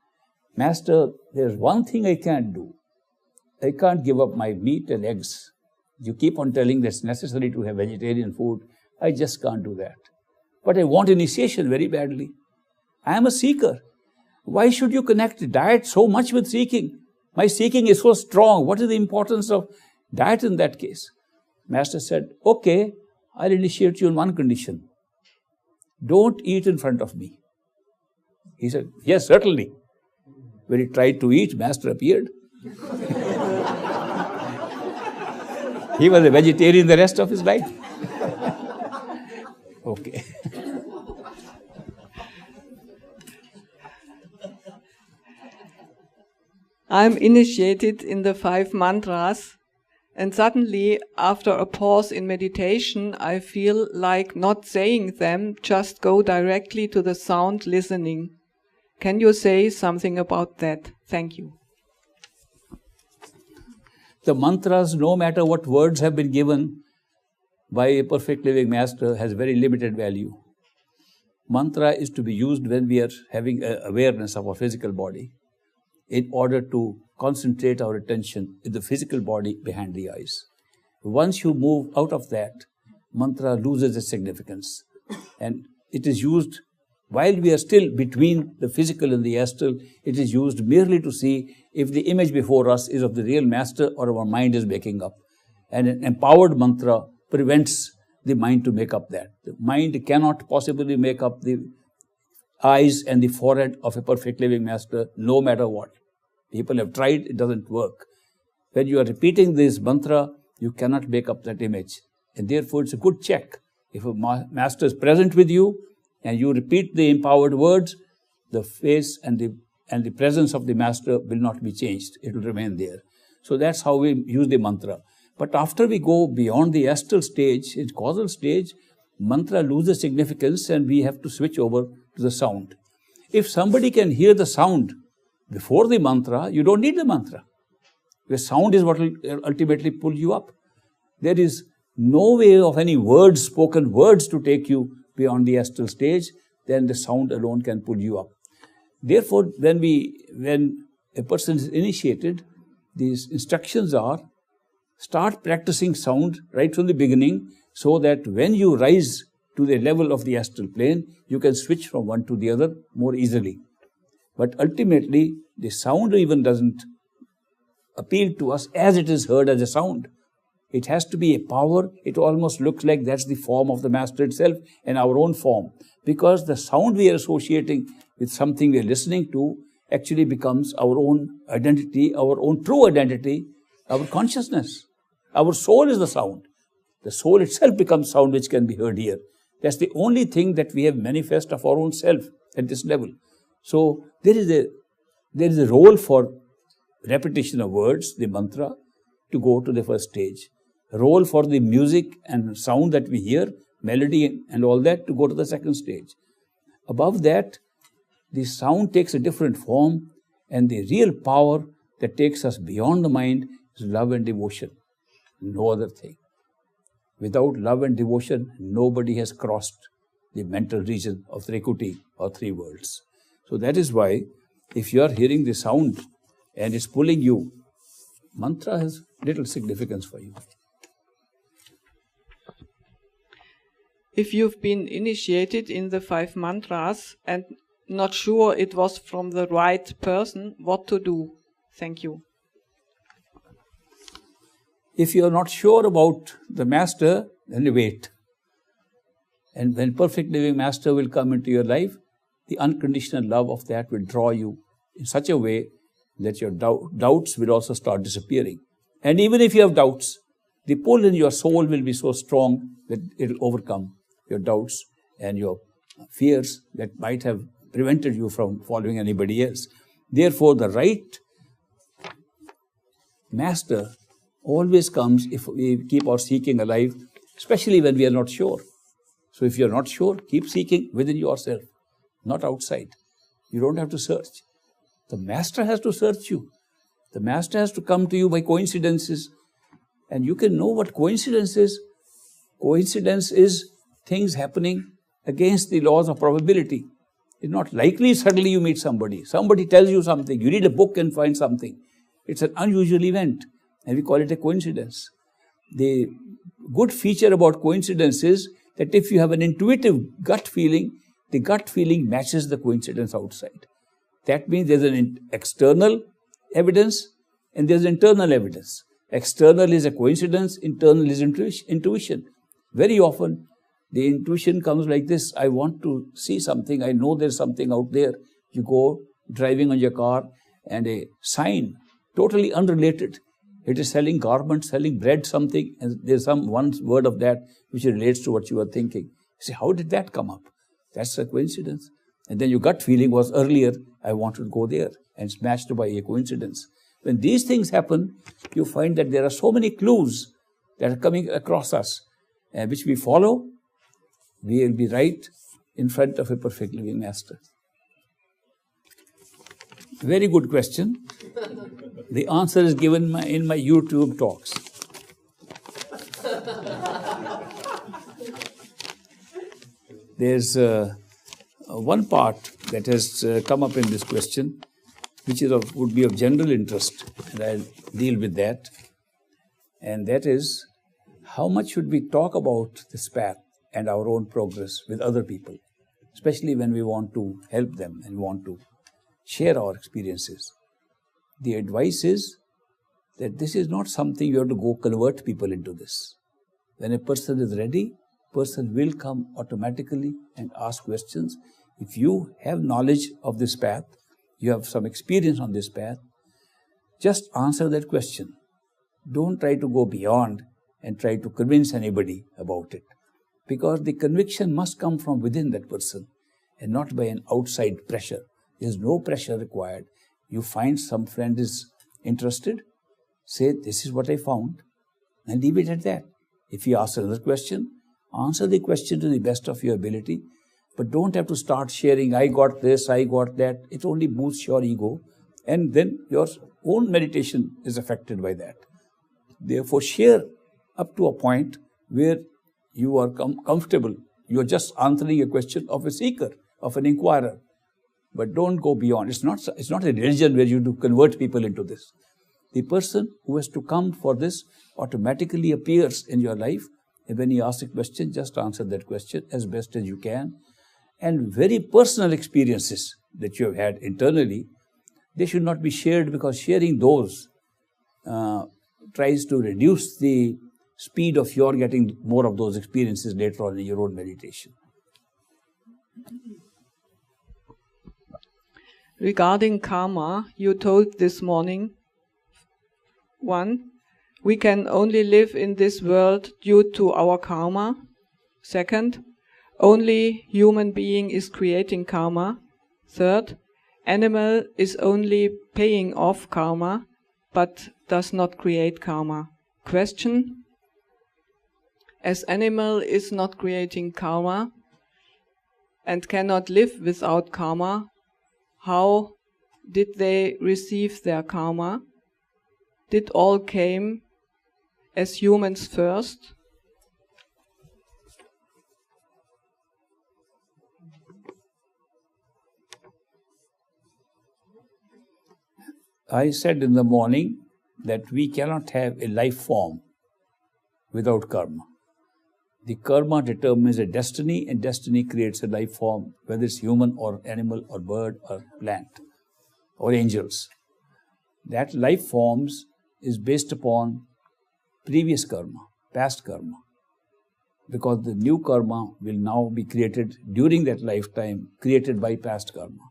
Master, there's one thing I can't do. I can't give up my meat and eggs. You keep on telling that it's necessary to have vegetarian food. I just can't do that. But I want initiation very badly. I am a seeker. Why should you connect diet so much with seeking? My seeking is so strong. What is the importance of diet in that case? Master said, okay, I'll initiate you on one condition. Don't eat in front of me. He said, yes, certainly. When he tried to eat, Master appeared. He was a vegetarian the rest of his life. Okay. I'm initiated in the 5 mantras, and suddenly, after a pause in meditation, I feel like not saying them, just go directly to the sound listening. Can you say something about that? Thank you. The mantras, no matter what words have been given by a perfect living master, has very limited value. Mantra is to be used when we are having awareness of our physical body, in order to concentrate our attention in the physical body behind the eyes. Once you move out of that, mantra loses its significance. And it is used, while we are still between the physical and the astral, it is used merely to see if the image before us is of the real master or our mind is making up. And an empowered mantra prevents the mind to make up that. The mind cannot possibly make up the eyes and the forehead of a perfect living master, no matter what. People have tried, it doesn't work. When you are repeating this mantra, you cannot make up that image. And therefore, it's a good check. If a master is present with you and you repeat the empowered words, the face and the presence of the master will not be changed. It will remain there. So that's how we use the mantra. But after we go beyond the astral stage, in causal stage, mantra loses significance and we have to switch over to the sound. If somebody can hear the sound before the mantra, you don't need the mantra. The sound is what will ultimately pull you up. There is no way of any words, spoken words, to take you beyond the astral stage. Then the sound alone can pull you up. Therefore, when a person is initiated, these instructions are, start practicing sound right from the beginning, so that when you rise to the level of the astral plane, you can switch from one to the other more easily. But ultimately, the sound even doesn't appeal to us as it is heard as a sound. It has to be a power. It almost looks like that's the form of the master itself and our own form. Because the sound we are associating with something we are listening to actually becomes our own identity, our own true identity, our consciousness. Our soul is the sound. The soul itself becomes sound which can be heard here. That's the only thing that we have manifest of our own self at this level. So there is a role for repetition of words, the mantra, to go to the first stage. A role for the music and sound that we hear, melody and all that, to go to the second stage. Above that, the sound takes a different form, and the real power that takes us beyond the mind is love and devotion. No other thing. Without love and devotion, nobody has crossed the mental region of Trikuti or three worlds. So that is why, if you are hearing the sound and it's pulling you, mantra has little significance for you. If you've been initiated in the 5 mantras and not sure it was from the right person, what to do? Thank you. If you are not sure about the master, then wait. And when perfect living master will come into your life, the unconditional love of that will draw you in such a way that your doubts will also start disappearing. And even if you have doubts, the pull in your soul will be so strong that it will overcome your doubts and your fears that might have prevented you from following anybody else. Therefore, the right master always comes if we keep our seeking alive, especially when we are not sure. So if you are not sure, keep seeking within yourself, not outside. You don't have to search. The master has to search you. The master has to come to you by coincidences. And you can know what coincidence is. Coincidence is things happening against the laws of probability. It's not likely suddenly you meet somebody. Somebody tells you something. You read a book and find something. It's an unusual event, and we call it a coincidence. The good feature about coincidence is that if you have an intuitive gut feeling, the gut feeling matches the coincidence outside. That means there's an external evidence and there's internal evidence. External is a coincidence, internal is intuition. Very often, the intuition comes like this: I want to see something, I know there's something out there. You go driving on your car and a sign, totally unrelated. It is selling garments, selling bread, something, and there's one word of that which relates to what you are thinking. You say, how did that come up? That's a coincidence. And then your gut feeling was earlier, I wanted to go there, and it's matched by a coincidence. When these things happen, you find that there are so many clues that are coming across us, which we follow. We will be right in front of a perfect living master. Very good question. The answer is given in my YouTube talks. There's one part that has come up in this question, which would be of general interest, and I'll deal with that. And that is, how much should we talk about this path and our own progress with other people, especially when we want to help them and want to share our experiences. The advice is that this is not something you have to go convert people into this. When a person is ready, person will come automatically and ask questions. If you have knowledge of this path, you have some experience on this path, just answer that question. Don't try to go beyond and try to convince anybody about it. Because the conviction must come from within that person and not by an outside pressure. There's no pressure required. You find some friend is interested, say, this is what I found, and leave it at that. If he asks another question, Answer the question to the best of your ability, but don't have to start sharing, I got this, I got that. It only boosts your ego, and then your own meditation is affected by that. Therefore, share up to a point where you are comfortable. You are just answering a question of a seeker, of an inquirer. But don't go beyond. It's not a religion where you do convert people into this. The person who has to come for this automatically appears in your life. And when he asks a question, just answer that question as best as you can. And very personal experiences that you have had internally, they should not be shared, because sharing those tries to reduce the speed of your getting more of those experiences later on in your own meditation. Regarding karma, you told this morning, 1. We can only live in this world due to our karma. 2. Only human being is creating karma. 3. Animal is only paying off karma, but does not create karma. Question: as animal is not creating karma and cannot live without karma, how did they receive their karma? Did all came as humans first? I said in the morning that we cannot have a life form without karma. The karma determines a destiny, and destiny creates a life form, whether it's human or animal or bird or plant or angels. That life forms is based upon previous karma, past karma, because the new karma will now be created during that lifetime, created by past karma.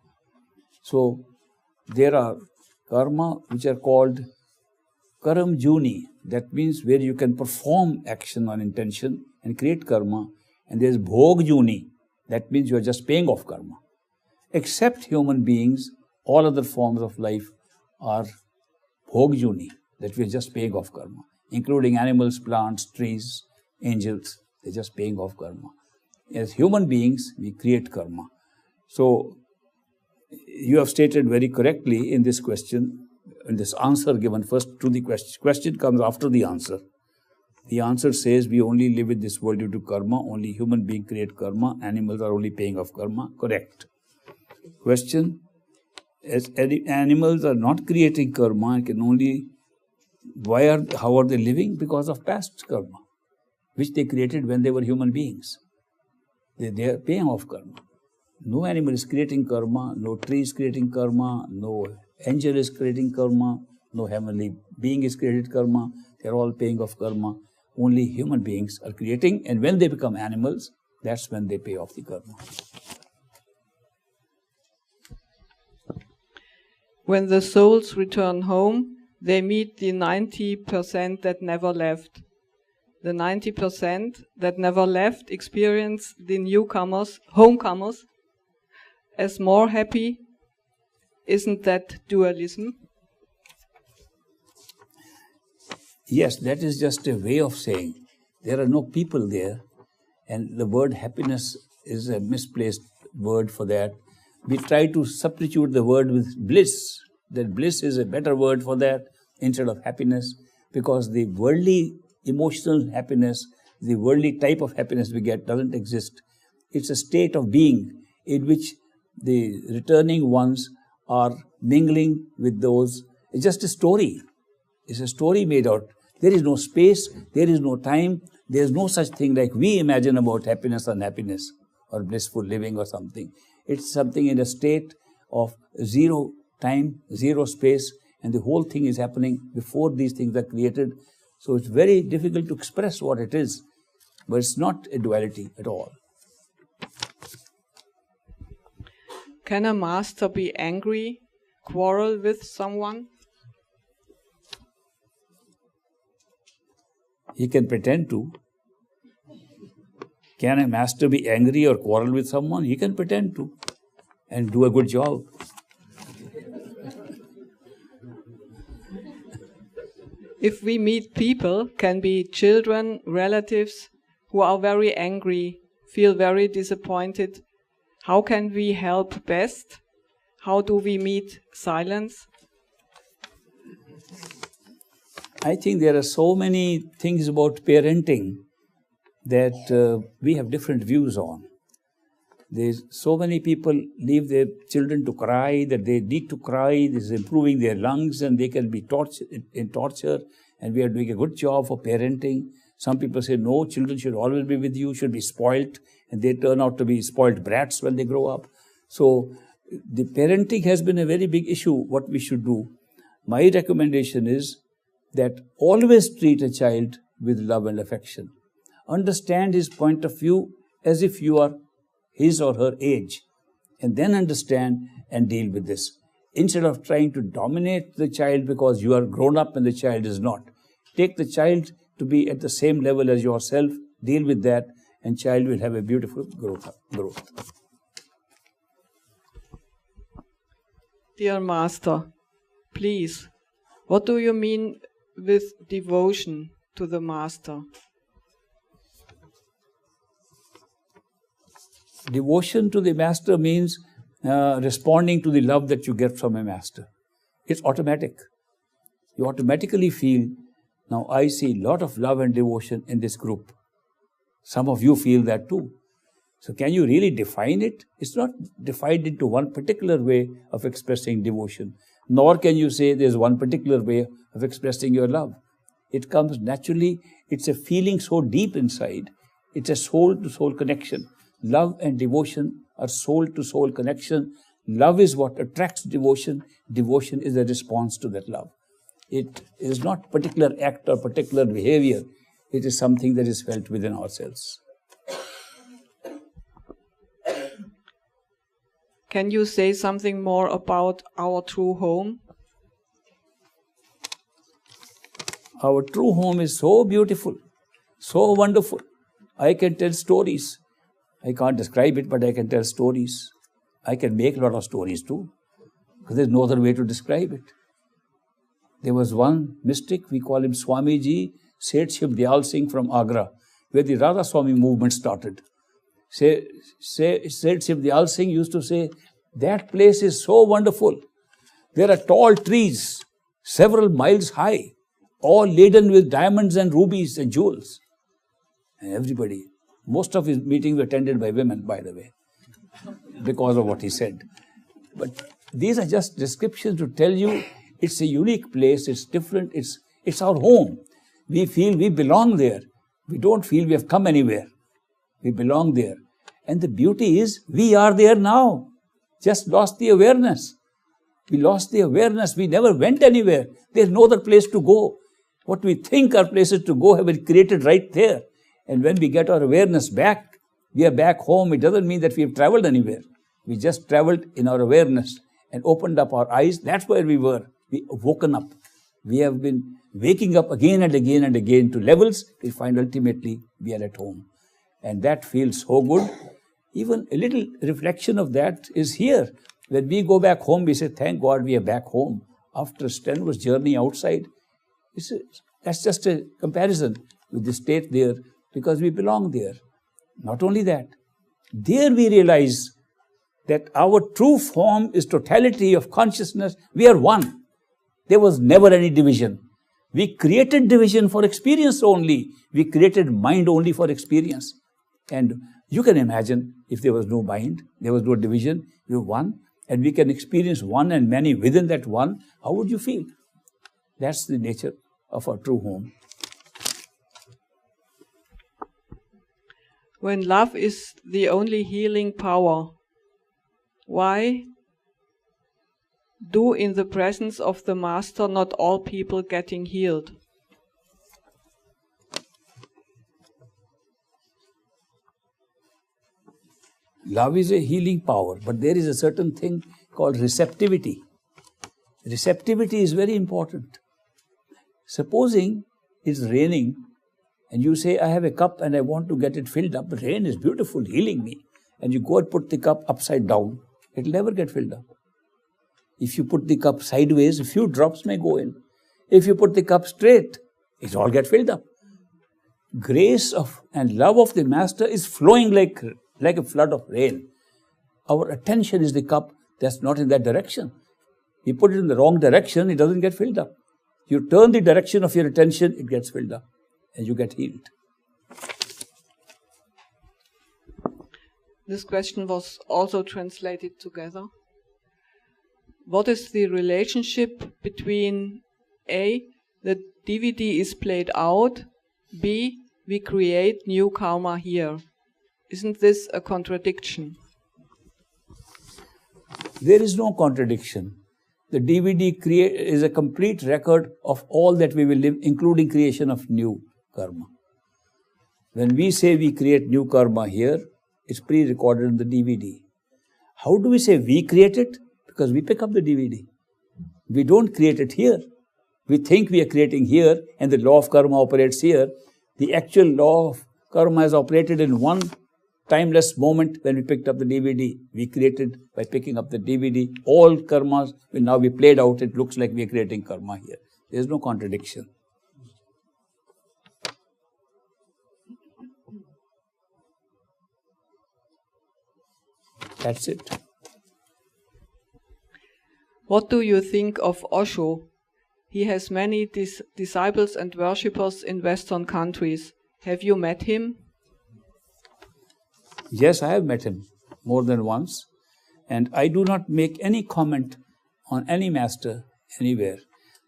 So there are karma which are called karam juni, that means where you can perform action on intention and create karma, and there is bhog juni, that means you are just paying off karma. Except human beings, all other forms of life are bhog juni, that we are just paying off karma, including animals, plants, trees, angels, they are just paying off karma. As human beings, we create karma. So you have stated very correctly in this question, in this answer given first to the question. Question comes after the answer. The answer says we only live in this world due to karma, only human beings create karma, animals are only paying off karma. Correct. Question: as animals are not creating karma, can only, how are they living? Because of past karma, which they created when they were human beings. They are paying off karma. No animal is creating karma, no tree is creating karma, no angel is creating karma, no heavenly being is created karma. They are all paying off karma. Only human beings are creating, and when they become animals, that's when they pay off the karma. When the souls return home, they meet the 90% that never left. The 90% that never left experience the newcomers, homecomers, as more happy. Isn't that dualism? Yes, that is just a way of saying there are no people there, and the word happiness is a misplaced word for that. We try to substitute the word with bliss, that bliss is a better word for that instead of happiness, because the worldly emotional happiness, the worldly type of happiness we get doesn't exist. It's a state of being in which the returning ones are mingling with those. It's just a story. It's a story made out. There is no space, there is no time, there is no such thing like we imagine about happiness or unhappiness or blissful living or something. It's something in a state of zero time, zero space, and the whole thing is happening before these things are created. So it's very difficult to express what it is, but it's not a duality at all. Can a master be angry, quarrel with someone? He can pretend to. Can a master be angry or quarrel with someone? He can pretend to and do a good job. If we meet people, can be children, relatives, who are very angry, feel very disappointed. How can we help best? How do we meet silence? I think there are so many things about parenting that we have different views on. There's so many people leave their children to cry, that they need to cry. This is improving their lungs and they can be in torture, and we are doing a good job for parenting. Some people say, no, children should always be with you, should be spoilt, and they turn out to be spoilt brats when they grow up. So the parenting has been a very big issue, what we should do. My recommendation is that always treat a child with love and affection. Understand his point of view as if you are his or her age, and then understand and deal with this. Instead of trying to dominate the child because you are grown up and the child is not. Take the child to be at the same level as yourself, deal with that, and child will have a beautiful growth. Dear Master, please, what do you mean with devotion to the Master? Devotion to the Master means responding to the love that you get from a Master. It's automatic. You automatically feel, now I see a lot of love and devotion in this group. Some of you feel that too. So can you really define it? It's not defined into one particular way of expressing devotion. Nor can you say there's one particular way of expressing your love. It comes naturally. It's a feeling so deep inside. It's a soul-to-soul connection. Love and devotion are soul-to-soul connection. Love is what attracts devotion. Devotion is a response to that love. It is not particular act or particular behavior. It is something that is felt within ourselves. Can you say something more about our true home? Our true home is so beautiful, so wonderful. I can tell stories. I can't describe it, but I can tell stories. I can make a lot of stories too, because there's no other way to describe it. There was one mystic, we call him Swamiji, Seth Shiv Dayal Singh from Agra, where the Radha Swami movement started. Seth Shiv Dayal Singh used to say, that place is so wonderful. There are tall trees, several miles high, all laden with diamonds and rubies and jewels. And everybody, most of his meetings were attended by women, by the way, because of what he said. But these are just descriptions to tell you it's a unique place, it's different, it's our home. We feel we belong there. We don't feel we have come anywhere. We belong there. And the beauty is, we are there now. Just lost the awareness. We lost the awareness. We never went anywhere. There's no other place to go. What we think are places to go have been created right there. And when we get our awareness back, we are back home. It doesn't mean that we have traveled anywhere. We just traveled in our awareness and opened up our eyes. That's where we were. We woken up. We have been waking up again and again and again to levels. We find ultimately we are at home. And that feels so good. Even a little reflection of that is here. When we go back home, we say, thank God we are back home. After a strenuous journey outside, that's just a comparison with the state there, because we belong there. Not only that, there we realize that our true form is totality of consciousness. We are one. There was never any division. We created division for experience only. We created mind only for experience. And you can imagine if there was no mind, there was no division, you were one, and we can experience one and many within that one, how would you feel? That's the nature of our true home. When love is the only healing power, why do in the presence of the Master not all people getting healed? Love is a healing power, but there is a certain thing called receptivity. Receptivity is very important. Supposing it's raining and you say, I have a cup and I want to get it filled up. Rain is beautiful, healing me. And you go and put the cup upside down, it will never get filled up. If you put the cup sideways, a few drops may go in. If you put the cup straight, it all get filled up. grace of and love of the Master is flowing like a flood of rain. Our attention is the cup that's not in that direction. You put it in the wrong direction, it doesn't get filled up. You turn the direction of your attention, it gets filled up and you get healed. This question was also translated together. What is the relationship between A, the DVD is played out, B, we create new karma here? Isn't this a contradiction? There is no contradiction. The DVD is a complete record of all that we will live, including creation of new karma. When we say we create new karma here, it's pre-recorded in the DVD. How do we say we create it? Because we pick up the DVD. We don't create it here. We think we are creating here and the law of karma operates here. The actual law of karma has operated in one timeless moment when we picked up the DVD. We created by picking up the DVD. All karmas will now be played out. It looks like we are creating karma here. There is no contradiction. That's it. What do you think of Osho? He has many disciples and worshippers in Western countries. Have you met him? Yes, I have met him more than once. And I do not make any comment on any master anywhere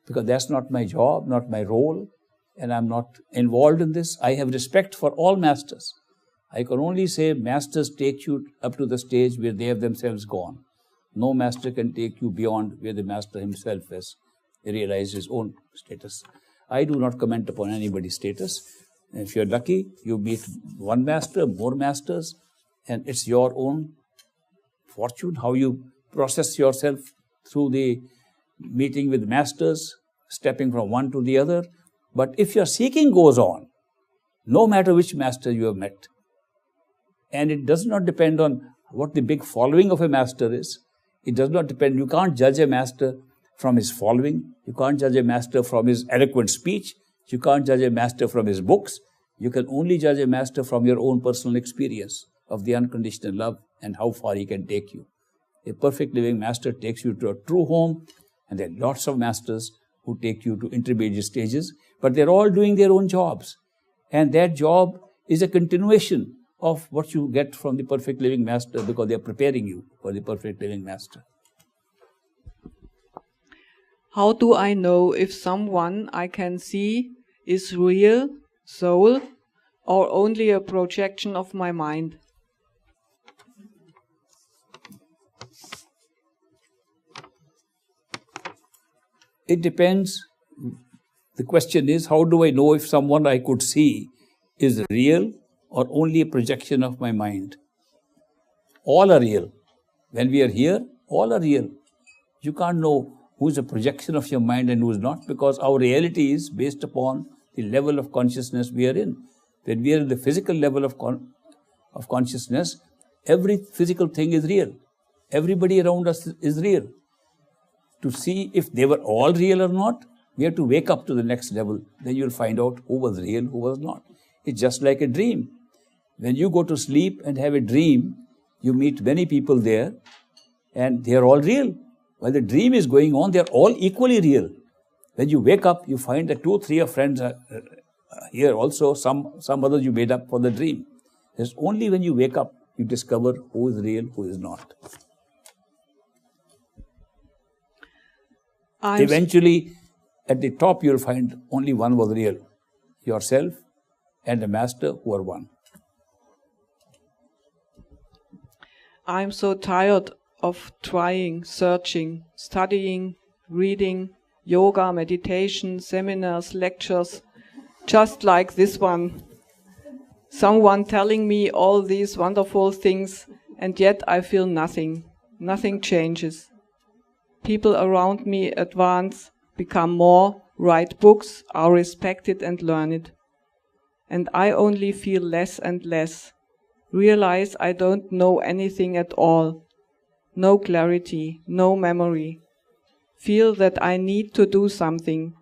because that's not my job, not my role, and I'm not involved in this. I have respect for all masters. I can only say masters take you up to the stage where they have themselves gone. No master can take you beyond where the master himself has realized his own status. I do not comment upon anybody's status. If you're lucky, you meet one master, more masters, and it's your own fortune, how you process yourself through the meeting with masters, stepping from one to the other. But if your seeking goes on, no matter which master you have met, and it does not depend on what the big following of a master is. It does not depend. You can't judge a master from his following. You can't judge a master from his eloquent speech. You can't judge a master from his books. You can only judge a master from your own personal experience of the unconditional love and how far he can take you. A perfect living master takes you to a true home, and there are lots of masters who take you to intermediate stages, but they're all doing their own jobs. And that job is a continuation of what you get from the perfect living master because they are preparing you for the perfect living master. How do I know if someone I can see is real, soul, or only a projection of my mind? It depends. The question is, how do I know if someone I could see is real or only a projection of my mind? All are real. When we are here, all are real. You can't know who's a projection of your mind and who's not, because our reality is based upon the level of consciousness we are in. When we are in the physical level of consciousness, every physical thing is real. Everybody around us is real. To see if they were all real or not, we have to wake up to the next level. Then you'll find out who was real, who was not. It's just like a dream. When you go to sleep and have a dream, you meet many people there and they are all real. While the dream is going on, they are all equally real. When you wake up, you find that 2 or 3 of friends are here also, some others you made up for the dream. It's only when you wake up, you discover who is real, who is not. Eventually, at the top, you'll find only one was real. Yourself and the master who are one. I'm so tired of trying, searching, studying, reading, yoga, meditation, seminars, lectures, just like this one. Someone telling me all these wonderful things, and yet I feel nothing. Nothing changes. People around me advance, become more, write books, are respected and learned. And I only feel less and less. Realize I don't know anything at all. No clarity, no memory. Feel that I need to do something.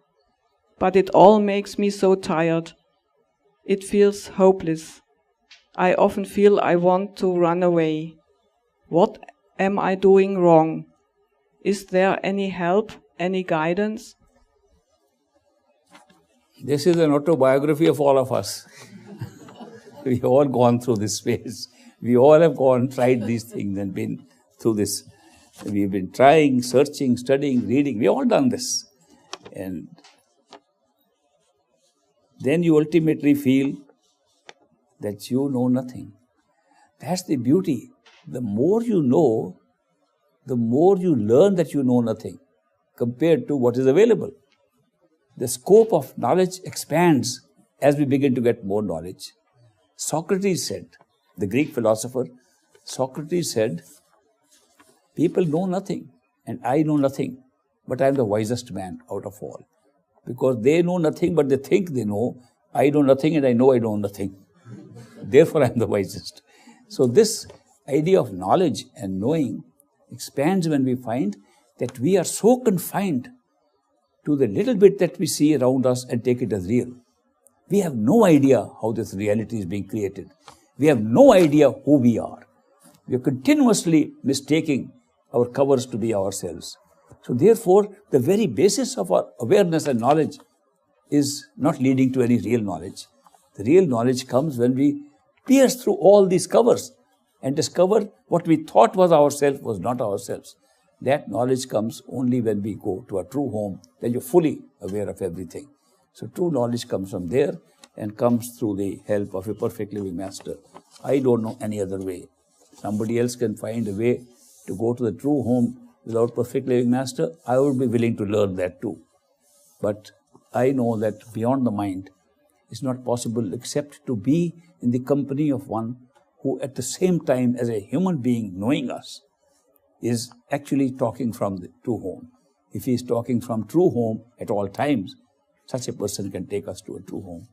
But it all makes me so tired. it feels hopeless. I often feel I want to run away. What am I doing wrong? Is there any help, any guidance? This is an autobiography of all of us. We've all gone through this phase. We all have tried these things and been through this. We've been trying, searching, studying, reading. We've all done this. And then you ultimately feel that you know nothing. That's the beauty. The more you know, the more you learn that you know nothing compared to what is available. The scope of knowledge expands as we begin to get more knowledge. Socrates said, the Greek philosopher, Socrates said, people know nothing and I know nothing, but I am the wisest man out of all. Because they know nothing, but they think they know. I know nothing and I know nothing. Therefore, I am the wisest. So this idea of knowledge and knowing expands when we find that we are so confined to the little bit that we see around us and take it as real. We have no idea how this reality is being created. We have no idea who we are. We are continuously mistaking our covers to be ourselves. So therefore, the very basis of our awareness and knowledge is not leading to any real knowledge. The real knowledge comes when we pierce through all these covers and discover what we thought was ourselves was not ourselves. That knowledge comes only when we go to our true home, then you're fully aware of everything. So true knowledge comes from there and comes through the help of a perfect living master. I don't know any other way. Somebody else can find a way to go to the true home without perfect living master. I would be willing to learn that too. But I know that beyond the mind, it's not possible except to be in the company of one who at the same time as a human being knowing us is actually talking from the true home. If he is talking from true home at all times, such a person can take us to a true home.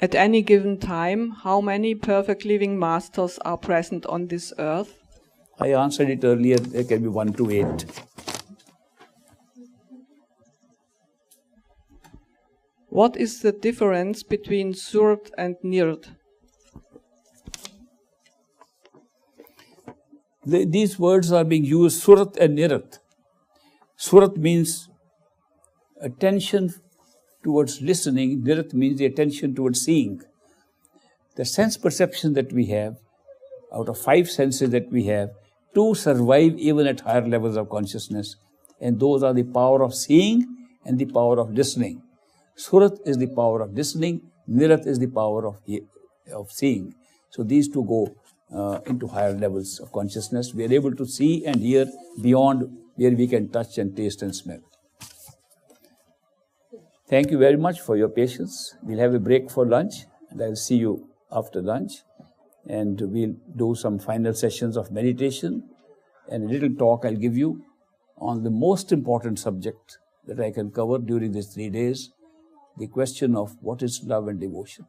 At any given time, how many perfect living masters are present on this earth? I answered it earlier, there can be 1 to 8. What is the difference between Surat and Nirat? These words are being used, Surat and Nirat. Surat means attention towards listening, Nirat means the attention towards seeing. The sense perception that we have, out of 5 senses that we have, 2 survive even at higher levels of consciousness, and those are the power of seeing and the power of listening. Surat is the power of listening, Nirat is the power of seeing. So these two go into higher levels of consciousness. We are able to see and hear beyond where we can touch and taste and smell. Thank you very much for your patience. We'll have a break for lunch, and I'll see you after lunch. And we'll do some final sessions of meditation and a little talk I'll give you on the most important subject that I can cover during these 3 days, the question of what is love and devotion.